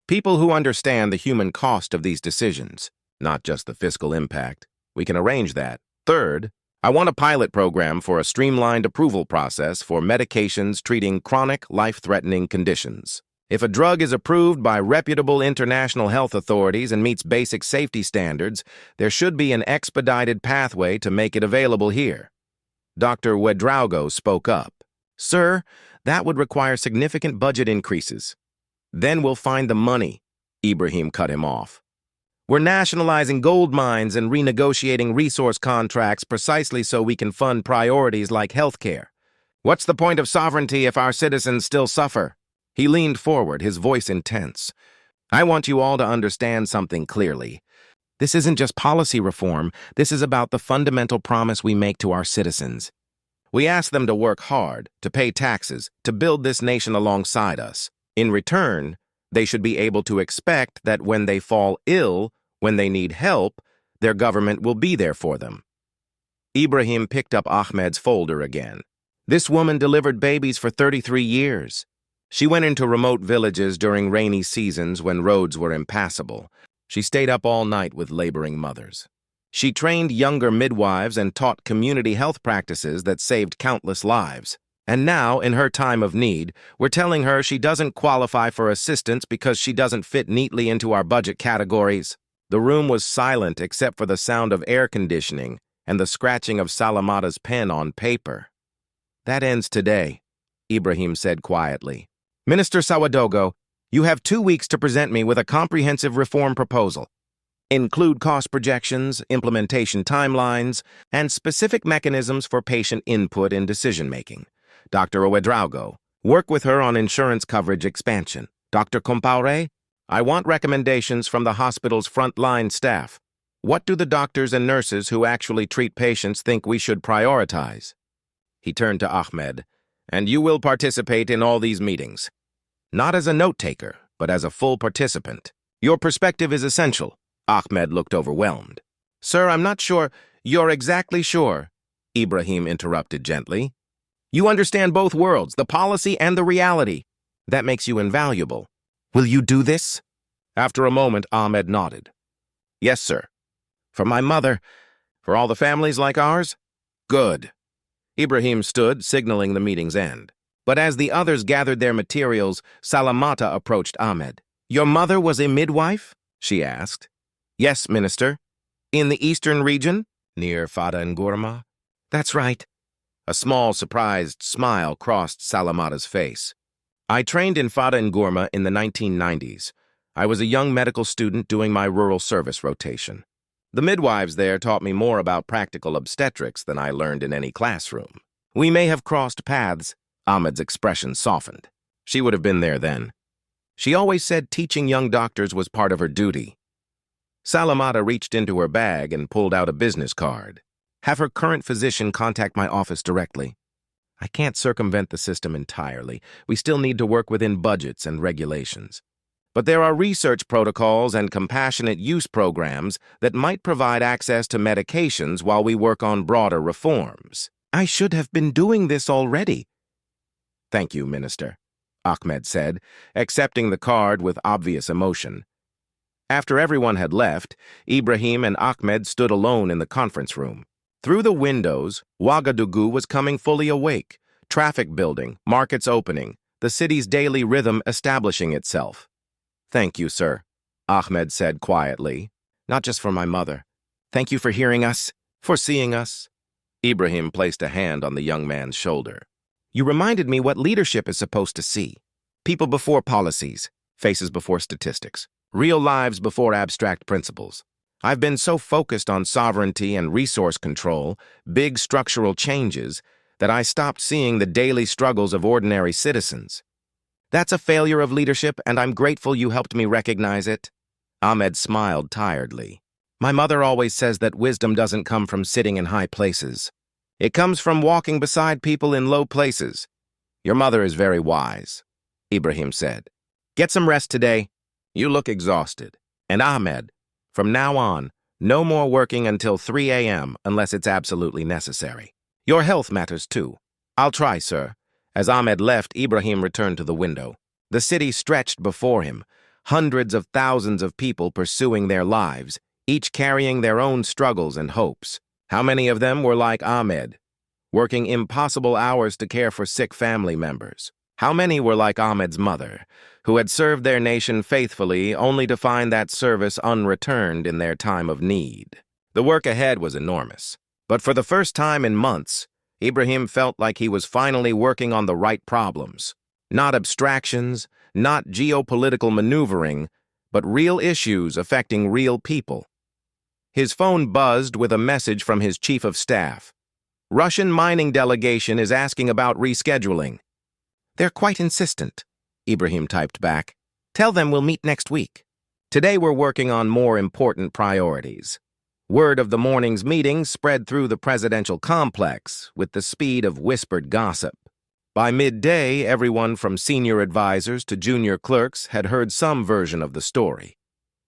People who understand the human cost of these decisions, not just the fiscal impact. We can arrange that. Third, I want a pilot program for a streamlined approval process for medications treating chronic, life-threatening conditions. If a drug is approved by reputable international health authorities and meets basic safety standards, there should be an expedited pathway to make it available here. Dr. Ouagadougou spoke up. Sir, that would require significant budget increases. Then we'll find the money. Ibrahim cut him off. We're nationalizing gold mines and renegotiating resource contracts precisely so we can fund priorities like healthcare. What's the point of sovereignty if our citizens still suffer? He leaned forward, his voice intense. I want you all to understand something clearly. This isn't just policy reform. This is about the fundamental promise we make to our citizens. We ask them to work hard, to pay taxes, to build this nation alongside us. In return, they should be able to expect that when they fall ill, when they need help, their government will be there for them. Ibrahim picked up Ahmed's folder again. This woman delivered babies for 33 years. She went into remote villages during rainy seasons when roads were impassable. She stayed up all night with laboring mothers. She trained younger midwives and taught community health practices that saved countless lives. And now, in her time of need, we're telling her she doesn't qualify for assistance because she doesn't fit neatly into our budget categories. The room was silent except for the sound of air conditioning and the scratching of Salamata's pen on paper. That ends today, Ibrahim said quietly. Minister Ouagadougou, you have 2 weeks to present me with a comprehensive reform proposal. Include cost projections, implementation timelines, and specific mechanisms for patient input in decision-making. Dr. Ouagadougou, work with her on insurance coverage expansion. Dr. Traoré, I want recommendations from the hospital's frontline staff. What do the doctors and nurses who actually treat patients think we should prioritize? He turned to Ahmed, and you will participate in all these meetings. Not as a note-taker, but as a full participant. Your perspective is essential. Ahmed looked overwhelmed. Sir, I'm not sure. You're exactly sure, Ibrahim interrupted gently. You understand both worlds, the policy and the reality. That makes you invaluable. Will you do this? After a moment, Ahmed nodded. Yes, sir. For my mother, for all the families like ours? Good. Ibrahim stood, signaling the meeting's end. But as the others gathered their materials, Salamata approached Ahmed. Your mother was a midwife? She asked. Yes, Minister. In the eastern region? Near Fada and Gourma? That's right. A small, surprised smile crossed Salamata's face. I trained in Fada and Gourma in the 1990s. I was a young medical student doing my rural service rotation. The midwives there taught me more about practical obstetrics than I learned in any classroom. We may have crossed paths. Ahmed's expression softened. She would have been there then. She always said teaching young doctors was part of her duty. Salamata reached into her bag and pulled out a business card. Have her current physician contact my office directly. I can't circumvent the system entirely. We still need to work within budgets and regulations. But there are research protocols and compassionate use programs that might provide access to medications while we work on broader reforms. I should have been doing this already. Thank you, Minister, Ahmed said, accepting the card with obvious emotion. After everyone had left, Ibrahim and Ahmed stood alone in the conference room. Through the windows, Ouagadougou was coming fully awake, traffic building, markets opening, the city's daily rhythm establishing itself. Thank you, sir, Ahmed said quietly. Not just for my mother. Thank you for hearing us, for seeing us. Ibrahim placed a hand on the young man's shoulder. You reminded me what leadership is supposed to see. People before policies, faces before statistics, real lives before abstract principles. I've been so focused on sovereignty and resource control, big structural changes, that I stopped seeing the daily struggles of ordinary citizens. That's a failure of leadership, and I'm grateful you helped me recognize it. Ahmed smiled tiredly. My mother always says that wisdom doesn't come from sitting in high places. It comes from walking beside people in low places. Your mother is very wise, Ibrahim said. Get some rest today. You look exhausted. And Ahmed, from now on, no more working until 3 a.m. unless it's absolutely necessary. Your health matters too. I'll try, sir. As Ahmed left, Ibrahim returned to the window. The city stretched before him, hundreds of thousands of people pursuing their lives, each carrying their own struggles and hopes. How many of them were like Ahmed, working impossible hours to care for sick family members? How many were like Ahmed's mother, who had served their nation faithfully only to find that service unreturned in their time of need? The work ahead was enormous, but for the first time in months, Ibrahim felt like he was finally working on the right problems. Not abstractions, not geopolitical maneuvering, but real issues affecting real people. His phone buzzed with a message from his chief of staff. Russian mining delegation is asking about rescheduling. They're quite insistent, Ibrahim typed back. Tell them we'll meet next week. Today we're working on more important priorities. Word of the morning's meeting spread through the presidential complex with the speed of whispered gossip. By midday, everyone from senior advisors to junior clerks had heard some version of the story.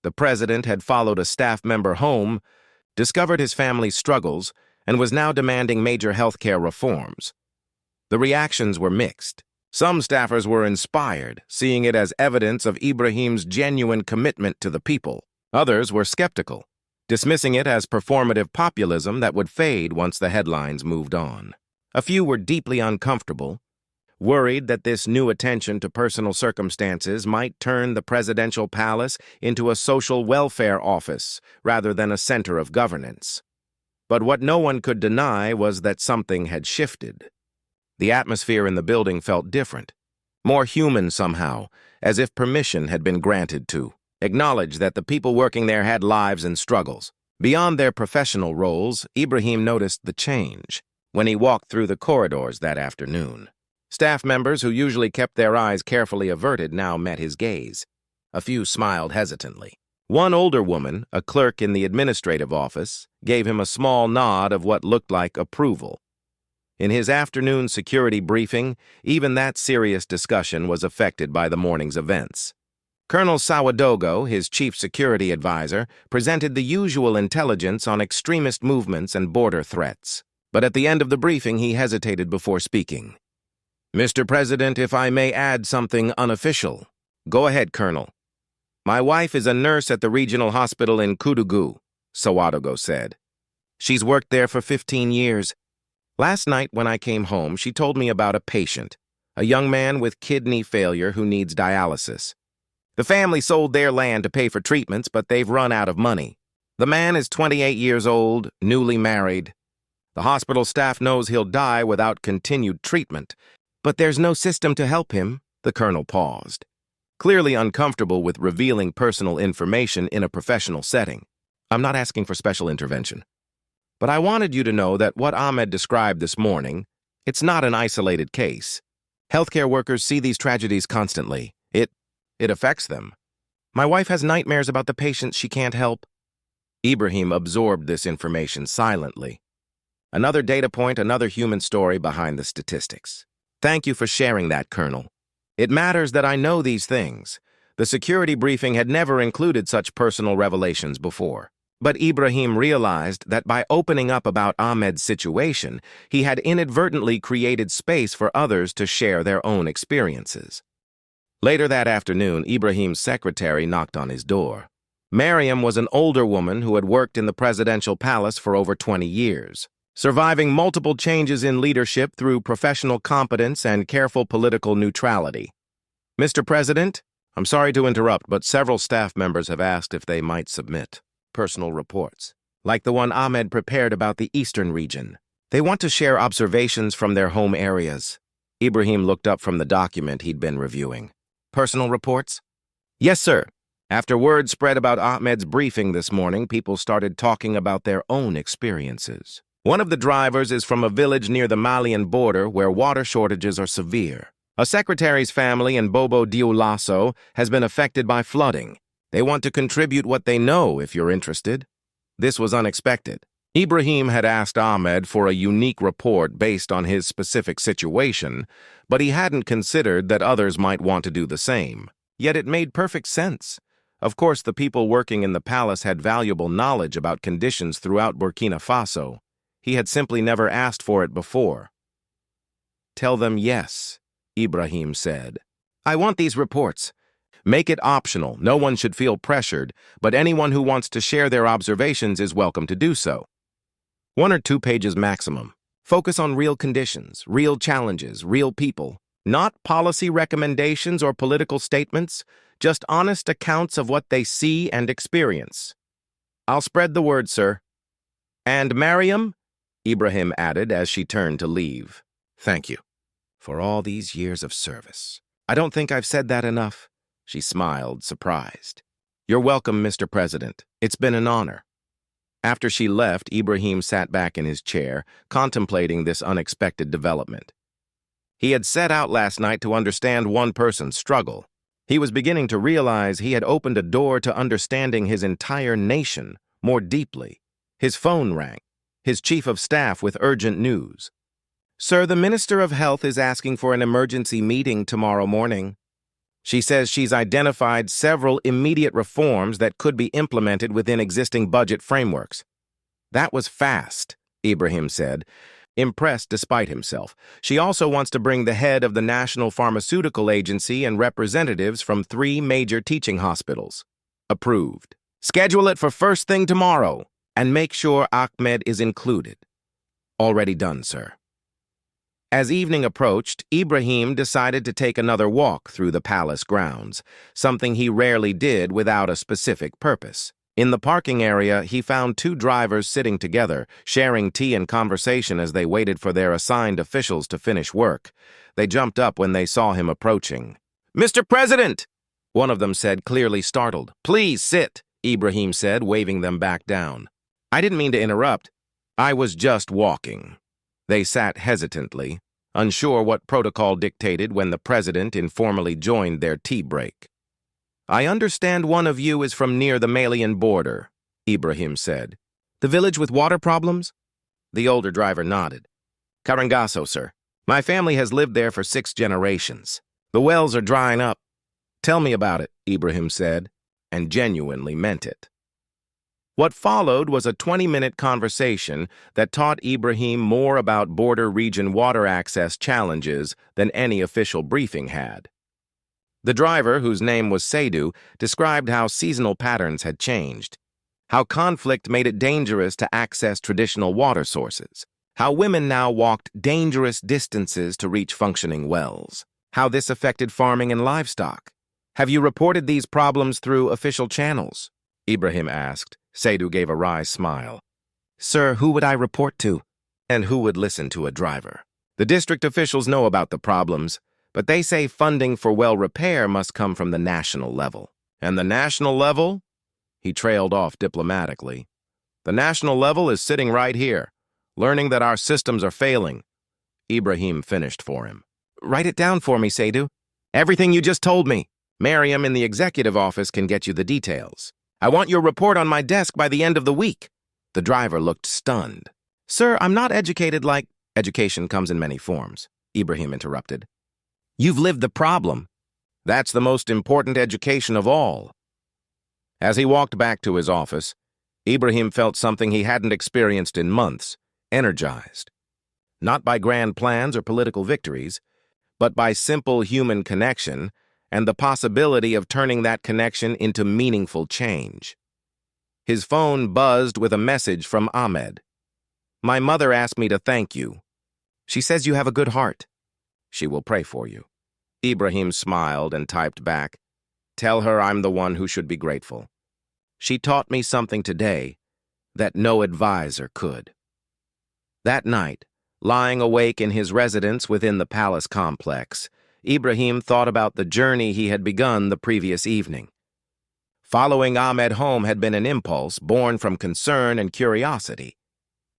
The president had followed a staff member home, discovered his family's struggles, and was now demanding major healthcare reforms. The reactions were mixed. Some staffers were inspired, seeing it as evidence of Ibrahim's genuine commitment to the people. Others were skeptical, dismissing it as performative populism that would fade once the headlines moved on. A few were deeply uncomfortable, worried that this new attention to personal circumstances might turn the presidential palace into a social welfare office rather than a center of governance. But what no one could deny was that something had shifted. The atmosphere in the building felt different, more human somehow, as if permission had been granted to acknowledge that the people working there had lives and struggles. Beyond their professional roles, Ibrahim noticed the change when he walked through the corridors that afternoon. Staff members who usually kept their eyes carefully averted now met his gaze. A few smiled hesitantly. One older woman, a clerk in the administrative office, gave him a small nod of what looked like approval. In his afternoon security briefing, even that serious discussion was affected by the morning's events. Colonel Ouagadougou, his chief security advisor, presented the usual intelligence on extremist movements and border threats. But at the end of the briefing, he hesitated before speaking. Mr. President, if I may add something unofficial. Go ahead, Colonel. My wife is a nurse at the regional hospital in Ouagadougou, Ouagadougou said. She's worked there for 15 years. Last night when I came home, she told me about a patient, a young man with kidney failure who needs dialysis. The family sold their land to pay for treatments, but they've run out of money. The man is 28 years old, newly married. The hospital staff knows he'll die without continued treatment. But there's no system to help him, the colonel paused, clearly uncomfortable with revealing personal information in a professional setting. I'm not asking for special intervention. But I wanted you to know that what Ahmed described this morning, it's not an isolated case. Healthcare workers see these tragedies constantly. It affects them. My wife has nightmares about the patients she can't help. Ibrahim absorbed this information silently. Another data point, another human story behind the statistics. Thank you for sharing that, Colonel. It matters that I know these things. The security briefing had never included such personal revelations before. But Ibrahim realized that by opening up about Ahmed's situation, he had inadvertently created space for others to share their own experiences. Later that afternoon, Ibrahim's secretary knocked on his door. Mariam was an older woman who had worked in the presidential palace for over 20 years. Surviving multiple changes in leadership through professional competence and careful political neutrality. Mr. President, I'm sorry to interrupt, but several staff members have asked if they might submit personal reports, like the one Ahmed prepared about the eastern region. They want to share observations from their home areas. Ibrahim looked up from the document he'd been reviewing. Personal reports? Yes, sir. After word spread about Ahmed's briefing this morning, people started talking about their own experiences. One of the drivers is from a village near the Malian border where water shortages are severe. A secretary's family in Bobo Dioulasso has been affected by flooding. They want to contribute what they know if you're interested. This was unexpected. Ibrahim had asked Ahmed for a unique report based on his specific situation, but he hadn't considered that others might want to do the same. Yet it made perfect sense. Of course, the people working in the palace had valuable knowledge about conditions throughout Burkina Faso. He had simply never asked for it before. Tell them yes, Ibrahim said. I want these reports. Make it optional. No one should feel pressured, but anyone who wants to share their observations is welcome to do so. 1 or 2 pages maximum. Focus on real conditions, real challenges, real people. Not policy recommendations or political statements, just honest accounts of what they see and experience. I'll spread the word, sir. And Mariam? Ibrahim added as she turned to leave. Thank you for all these years of service. I don't think I've said that enough. She smiled, surprised. You're welcome, Mr. President. It's been an honor. After she left, Ibrahim sat back in his chair, contemplating this unexpected development. He had set out last night to understand one person's struggle. He was beginning to realize he had opened a door to understanding his entire nation more deeply. His phone rang. His chief of staff with urgent news. Sir, the Minister of Health is asking for an emergency meeting tomorrow morning. She says she's identified several immediate reforms that could be implemented within existing budget frameworks. That was fast, Ibrahim said, impressed despite himself. She also wants to bring the head of the National Pharmaceutical Agency and representatives from 3 major teaching hospitals. Approved. Schedule it for first thing tomorrow, and make sure Ahmed is included. Already done, sir. As evening approached, Ibrahim decided to take another walk through the palace grounds, something he rarely did without a specific purpose. In the parking area, he found 2 drivers sitting together, sharing tea and conversation as they waited for their assigned officials to finish work. They jumped up when they saw him approaching. Mr. President! One of them said, clearly startled. Please sit, Ibrahim said, waving them back down. I didn't mean to interrupt. I was just walking. They sat hesitantly, unsure what protocol dictated when the president informally joined their tea break. I understand one of you is from near the Malian border, Ibrahim said. The village with water problems? The older driver nodded. Karangasso, sir. My family has lived there for 6 generations. The wells are drying up. Tell me about it, Ibrahim said, and genuinely meant it. What followed was a 20-minute conversation that taught Ibrahim more about border region water access challenges than any official briefing had. The driver, whose name was Seydou, described how seasonal patterns had changed, how conflict made it dangerous to access traditional water sources, how women now walked dangerous distances to reach functioning wells, how this affected farming and livestock. Have you reported these problems through official channels? Ibrahim asked. Seydou gave a wry smile. Sir, who would I report to? And who would listen to a driver? The district officials know about the problems, but they say funding for well repair must come from the national level. And the national level? He trailed off diplomatically. The national level is sitting right here, learning that our systems are failing. Ibrahim finished for him. Write it down for me, Seydou. Everything you just told me. Mariam in the executive office can get you the details. I want your report on my desk by the end of the week. The driver looked stunned. Sir, I'm not educated like... Education comes in many forms, Ibrahim interrupted. You've lived the problem. That's the most important education of all. As he walked back to his office, Ibrahim felt something he hadn't experienced in months, energized. Not by grand plans or political victories, but by simple human connection and the possibility of turning that connection into meaningful change. His phone buzzed with a message from Ahmed. My mother asked me to thank you. She says you have a good heart. She will pray for you. Ibrahim smiled and typed back, Tell her I'm the one who should be grateful. She taught me something today that no advisor could. That night, Lying awake in his residence within the palace complex, Ibrahim thought about the journey he had begun the previous evening. Following Ahmed home had been an impulse born from concern and curiosity,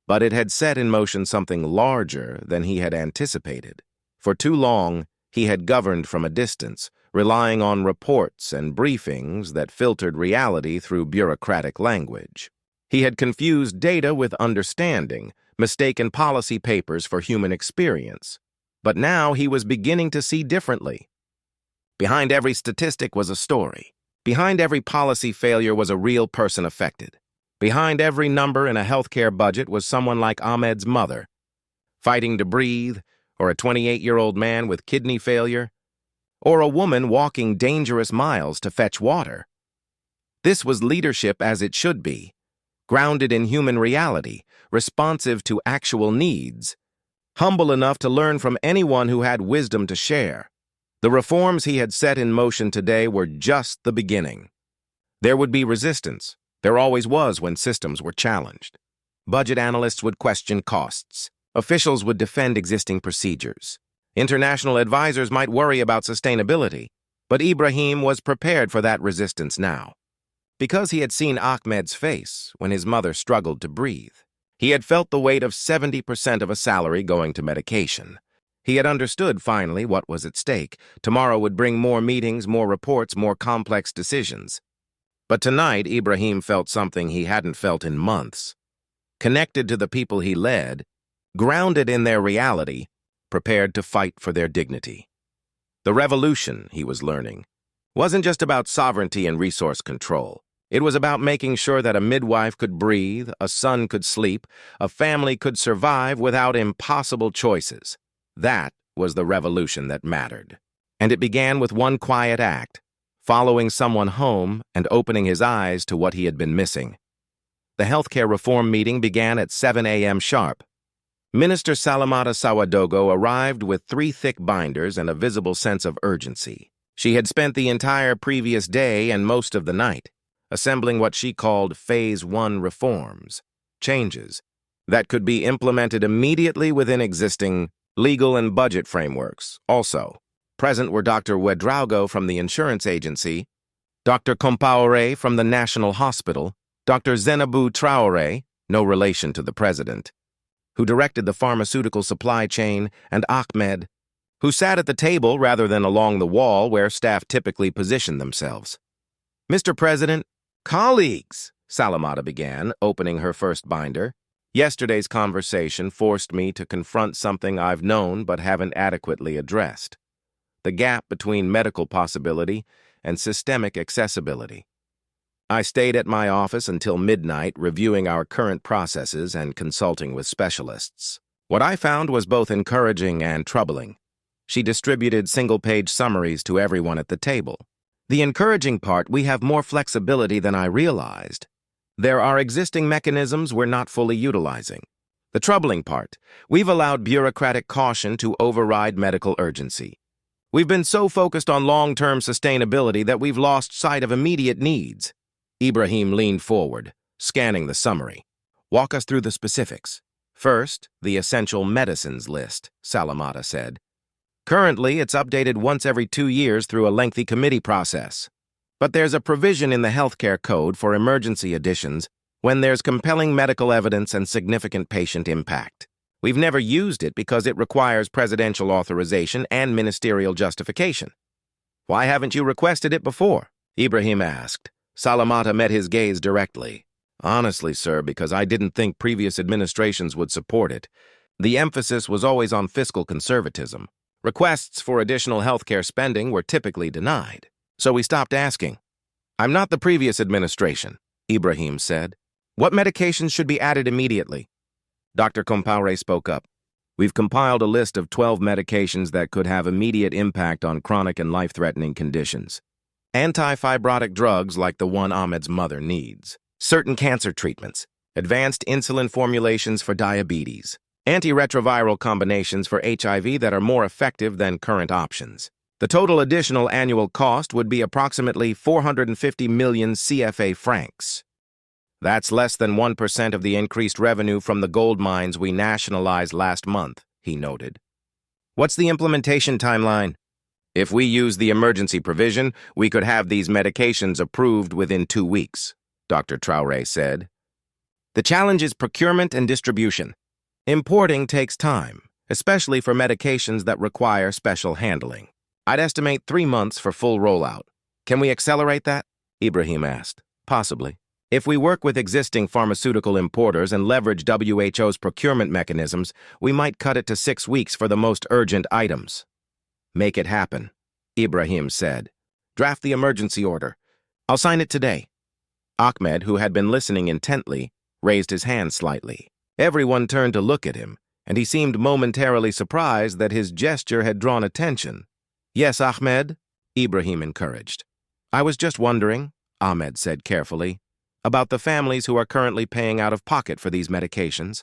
but it had set in motion something larger than he had anticipated. For too long, he had governed from a distance, relying on reports and briefings that filtered reality through bureaucratic language. He had confused data with understanding, mistaken policy papers for human experience. But now he was beginning to see differently. Behind every statistic was a story. Behind every policy failure was a real person affected. Behind every number in a healthcare budget was someone like Ahmed's mother, fighting to breathe, or a 28-year-old man with kidney failure, or a woman walking dangerous miles to fetch water. This was leadership as it should be, grounded in human reality, responsive to actual needs, humble enough to learn from anyone who had wisdom to share. The reforms he had set in motion today were just the beginning. There would be resistance. There always was when systems were challenged. Budget analysts would question costs. Officials would defend existing procedures. International advisors might worry about sustainability, but Ibrahim was prepared for that resistance now. Because he had seen Ahmed's face when his mother struggled to breathe. He had felt the weight of 70% of a salary going to medication. He had understood, finally, what was at stake. Tomorrow would bring more meetings, more reports, more complex decisions. But tonight, Ibrahim felt something he hadn't felt in months. Connected to the people he led, grounded in their reality, prepared to fight for their dignity. The revolution, he was learning, wasn't just about sovereignty and resource control. It was about making sure that a midwife could breathe, a son could sleep, a family could survive without impossible choices. That was the revolution that mattered. And it began with one quiet act, following someone home and opening his eyes to what he had been missing. The healthcare reform meeting began at 7 a.m. sharp. Minister Salamata Ouagadougou arrived with 3 thick binders and a visible sense of urgency. She had spent the entire previous day and most of the night assembling what she called Phase 1 reforms, changes that could be implemented immediately within existing legal and budget frameworks. Also, present were Dr. Ouagadougou from the insurance agency, Dr. Compaoré from the National Hospital, Dr. Ibrahim Traoré, no relation to the president, who directed the pharmaceutical supply chain, and Ahmed, who sat at the table rather than along the wall where staff typically positioned themselves. Mr. President, colleagues, Salamata began, opening her first binder. Yesterday's conversation forced me to confront something I've known but haven't adequately addressed: the gap between medical possibility and systemic accessibility. I stayed at my office until midnight reviewing our current processes and consulting with specialists. What I found was both encouraging and troubling. She distributed single-page summaries to everyone at the table. The encouraging part: we have more flexibility than I realized. There are existing mechanisms we're not fully utilizing. The troubling part: we've allowed bureaucratic caution to override medical urgency. We've been so focused on long-term sustainability that we've lost sight of immediate needs. Ibrahim leaned forward, scanning the summary. Walk us through the specifics. First, the essential medicines list, Salamata said. Currently, it's updated once every 2 years through a lengthy committee process. But there's a provision in the healthcare code for emergency additions when there's compelling medical evidence and significant patient impact. We've never used it because it requires presidential authorization and ministerial justification. Why haven't you requested it before? Ibrahim asked. Salamata met his gaze directly. Honestly, sir, because I didn't think previous administrations would support it. The emphasis was always on fiscal conservatism. Requests for additional healthcare spending were typically denied. So we stopped asking. I'm not the previous administration, Ibrahim said. What medications should be added immediately? Dr. Compaoré spoke up. We've compiled a list of 12 medications that could have immediate impact on chronic and life-threatening conditions. Anti-fibrotic drugs like the one Ahmed's mother needs. Certain cancer treatments. Advanced insulin formulations for diabetes. Antiretroviral combinations for HIV that are more effective than current options. The total additional annual cost would be approximately 450 million CFA francs. That's less than 1% of the increased revenue from the gold mines we nationalized last month, he noted. What's the implementation timeline? If we use the emergency provision, we could have these medications approved within 2 weeks, Dr. Traoré said. The challenge is procurement and distribution. Importing takes time, especially for medications that require special handling. I'd estimate 3 months for full rollout. Can we accelerate that? Ibrahim asked. Possibly. If we work with existing pharmaceutical importers and leverage WHO's procurement mechanisms, we might cut it to 6 weeks for the most urgent items. Make it happen, Ibrahim said. Draft the emergency order. I'll sign it today. Ahmed, who had been listening intently, raised his hand slightly. Everyone turned to look at him, and he seemed momentarily surprised that his gesture had drawn attention. Yes, Ahmed, Ibrahim encouraged. I was just wondering, Ahmed said carefully, about the families who are currently paying out of pocket for these medications.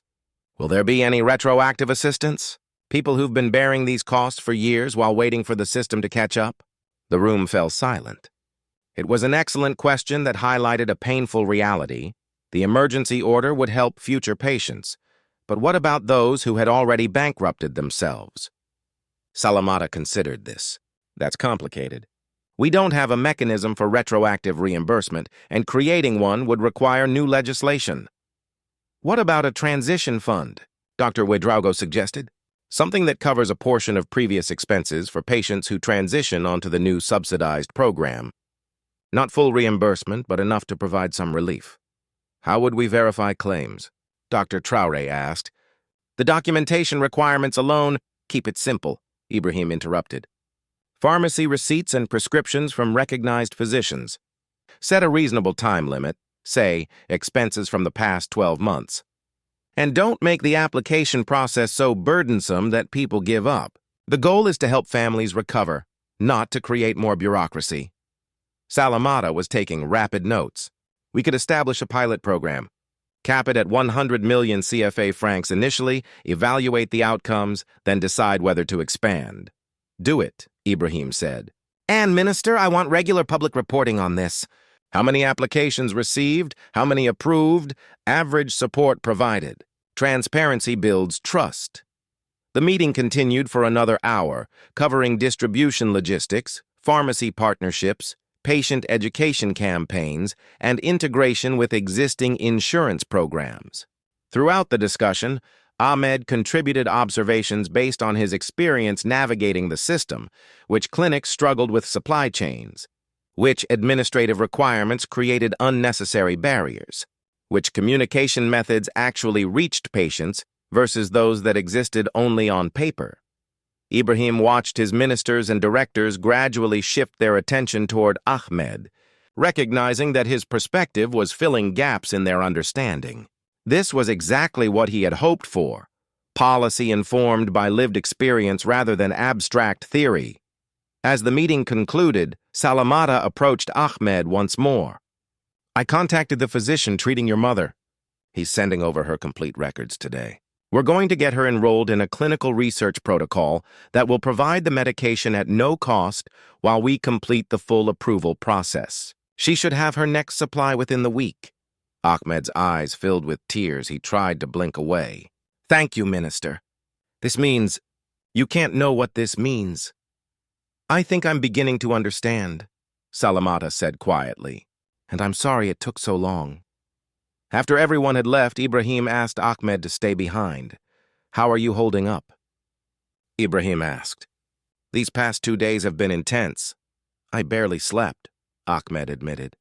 Will there be any retroactive assistance? People who've been bearing these costs for years while waiting for the system to catch up? The room fell silent. It was an excellent question that highlighted a painful reality. The emergency order would help future patients. But what about those who had already bankrupted themselves? Salamata considered this. That's complicated. We don't have a mechanism for retroactive reimbursement, and creating one would require new legislation. What about a transition fund? Dr. Ouagadougou suggested. Something that covers a portion of previous expenses for patients who transition onto the new subsidized program. Not full reimbursement, but enough to provide some relief. How would we verify claims? Dr. Traoré asked. The documentation requirements alone, keep it simple, Ibrahim interrupted. Pharmacy receipts and prescriptions from recognized physicians. Set a reasonable time limit, say, expenses from the past 12 months. And don't make the application process so burdensome that people give up. The goal is to help families recover, not to create more bureaucracy. Salamata was taking rapid notes. We could establish a pilot program. Cap it at 100 million CFA francs initially, evaluate the outcomes, then decide whether to expand. Do it, Ibrahim said. And, Minister, I want regular public reporting on this. How many applications received? How many approved? Average support provided. Transparency builds trust. The meeting continued for another hour, covering distribution logistics, pharmacy partnerships, patient education campaigns, and integration with existing insurance programs. Throughout the discussion, Ahmed contributed observations based on his experience navigating the system, which clinics struggled with supply chains, which administrative requirements created unnecessary barriers, which communication methods actually reached patients versus those that existed only on paper. Ibrahim watched his ministers and directors gradually shift their attention toward Ahmed, recognizing that his perspective was filling gaps in their understanding. This was exactly what he had hoped for, policy informed by lived experience rather than abstract theory. As the meeting concluded, Salamata approached Ahmed once more. I contacted the physician treating your mother. He's sending over her complete records today. We're going to get her enrolled in a clinical research protocol that will provide the medication at no cost while we complete the full approval process. She should have her next supply within the week. Ahmed's eyes filled with tears. He tried to blink away. Thank you, Minister. This means... You can't know what this means. I think I'm beginning to understand, Salamata said quietly, and I'm sorry it took so long. After everyone had left, Ibrahim asked Ahmed to stay behind. How are you holding up? Ibrahim asked. These past 2 days have been intense. I barely slept, Ahmed admitted.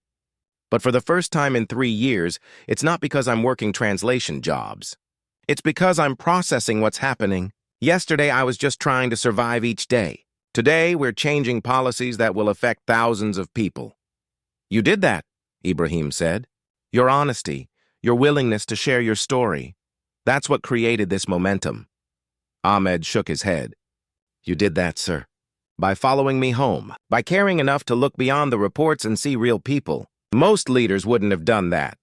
But for the first time in 3 years, it's not because I'm working translation jobs. It's because I'm processing what's happening. Yesterday, I was just trying to survive each day. Today, we're changing policies that will affect thousands of people. You did that, Ibrahim said. Your honesty, your willingness to share your story. That's what created this momentum. Ahmed shook his head. You did that, sir. By following me home, by caring enough to look beyond the reports and see real people. Most leaders wouldn't have done that.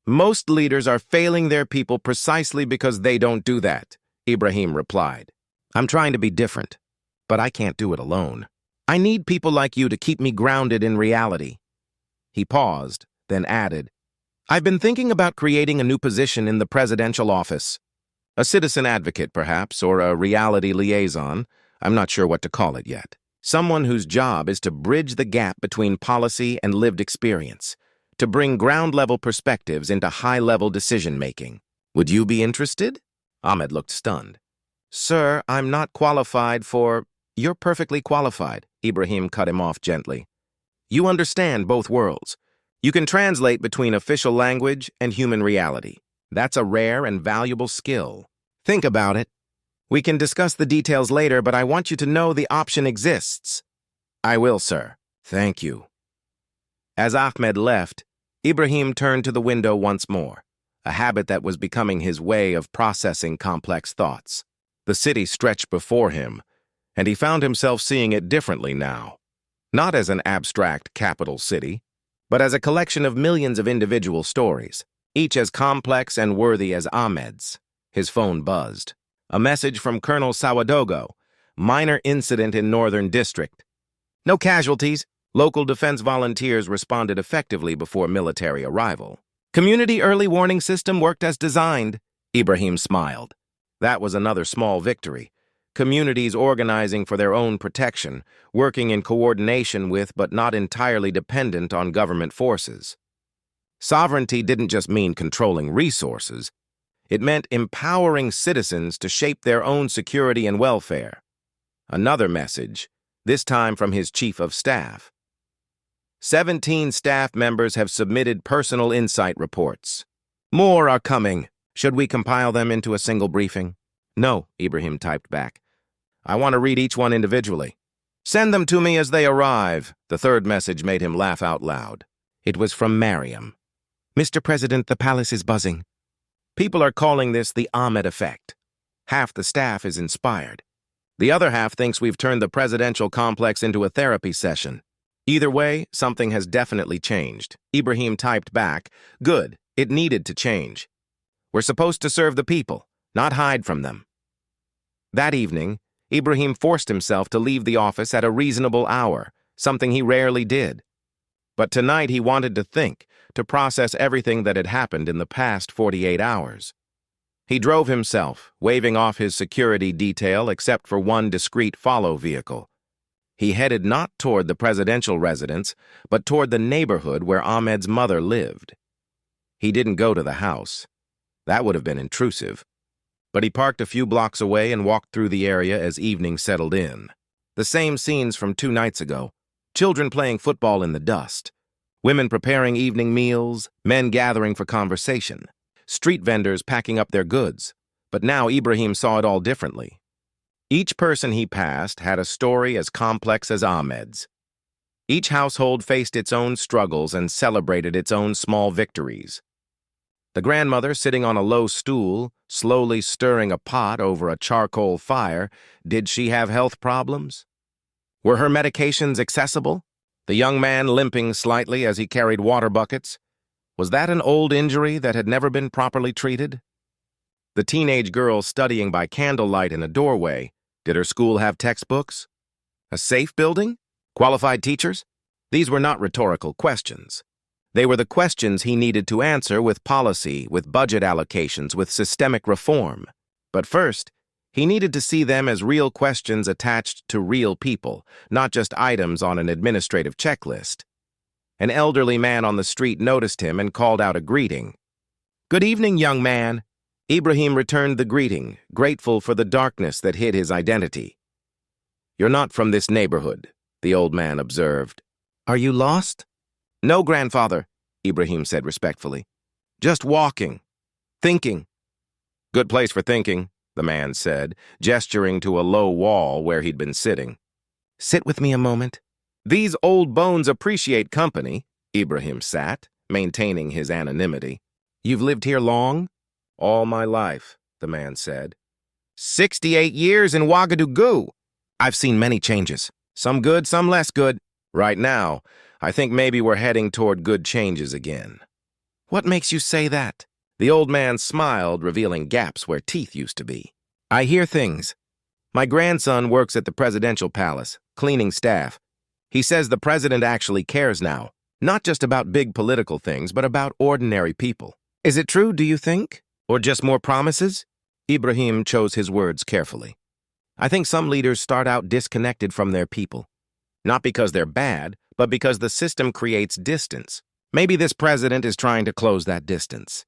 Most leaders are failing their people precisely because they don't do that, Ibrahim replied. I'm trying to be different, but I can't do it alone. I need people like you to keep me grounded in reality. He paused, then added, I've been thinking about creating a new position in the presidential office. A citizen advocate, perhaps, or a reality liaison. I'm not sure what to call it yet. Someone whose job is to bridge the gap between policy and lived experience, to bring ground-level perspectives into high-level decision-making. Would you be interested? Ahmed looked stunned. Sir, I'm not qualified for... You're perfectly qualified, Ibrahim cut him off gently. You understand both worlds. You can translate between official language and human reality. That's a rare and valuable skill. Think about it. We can discuss the details later, but I want you to know the option exists. I will, sir. Thank you. As Ahmed left, Ibrahim turned to the window once more, a habit that was becoming his way of processing complex thoughts. The city stretched before him, and he found himself seeing it differently now. Not as an abstract capital city, but as a collection of millions of individual stories, each as complex and worthy as Ahmed's. His phone buzzed. A message from Colonel Ouagadougou. Minor incident in Northern District. No casualties. Local defense volunteers responded effectively before military arrival. Community early warning system worked as designed. Ibrahim smiled. That was another small victory. Communities organizing for their own protection, working in coordination with but not entirely dependent on government forces. Sovereignty didn't just mean controlling resources. It meant empowering citizens to shape their own security and welfare. Another message, this time from his chief of staff. 17 staff members have submitted personal insight reports. More are coming. Should we compile them into a single briefing? No, Ibrahim typed back. I want to read each one individually. Send them to me as they arrive. The third message made him laugh out loud. It was from Mariam. Mr. President, the palace is buzzing. People are calling this the Ahmed effect. Half the staff is inspired. The other half thinks we've turned the presidential complex into a therapy session. Either way, something has definitely changed. Ibrahim typed back, good, it needed to change. We're supposed to serve the people, not hide from them. That evening, Ibrahim forced himself to leave the office at a reasonable hour, something he rarely did. But tonight he wanted to think, to process everything that had happened in the past 48 hours. He drove himself, waving off his security detail except for one discreet follow vehicle. He headed not toward the presidential residence, but toward the neighborhood where Ahmed's mother lived. He didn't go to the house. That would have been intrusive. But he parked a few blocks away and walked through the area as evening settled in. The same scenes from 2 nights ago. Children playing football in the dust. Women preparing evening meals, men gathering for conversation. Street vendors packing up their goods. But now Ibrahim saw it all differently. Each person he passed had a story as complex as Ahmed's. Each household faced its own struggles and celebrated its own small victories. The grandmother, sitting on a low stool, slowly stirring a pot over a charcoal fire, did she have health problems? Were her medications accessible? The young man limping slightly as he carried water buckets. Was that an old injury that had never been properly treated? The teenage girl studying by candlelight in a doorway. Did her school have textbooks? A safe building? Qualified teachers? These were not rhetorical questions. They were the questions he needed to answer with policy, with budget allocations, with systemic reform. But first, he needed to see them as real questions attached to real people, not just items on an administrative checklist. An elderly man on the street noticed him and called out a greeting. "Good evening, young man." Ibrahim returned the greeting, grateful for the darkness that hid his identity. "You're not from this neighborhood," the old man observed. "Are you lost?" "No, grandfather," Ibrahim said respectfully. "Just walking. Thinking." "Good place for thinking," the man said, gesturing to a low wall where he'd been sitting. "Sit with me a moment." "These old bones appreciate company," Ibrahim sat, maintaining his anonymity. "You've lived here long?" "All my life," the man said. 68 years in Ouagadougou. I've seen many changes. Some good, some less good. Right now, I think maybe we're heading toward good changes again." "What makes you say that?" The old man smiled, revealing gaps where teeth used to be. "I hear things. My grandson works at the presidential palace, cleaning staff. He says the president actually cares now. Not just about big political things, but about ordinary people. Is it true, do you think? Or just more promises? Ibrahim chose his words carefully. I think some leaders start out disconnected from their people. Not because they're bad, but because the system creates distance. Maybe this president is trying to close that distance.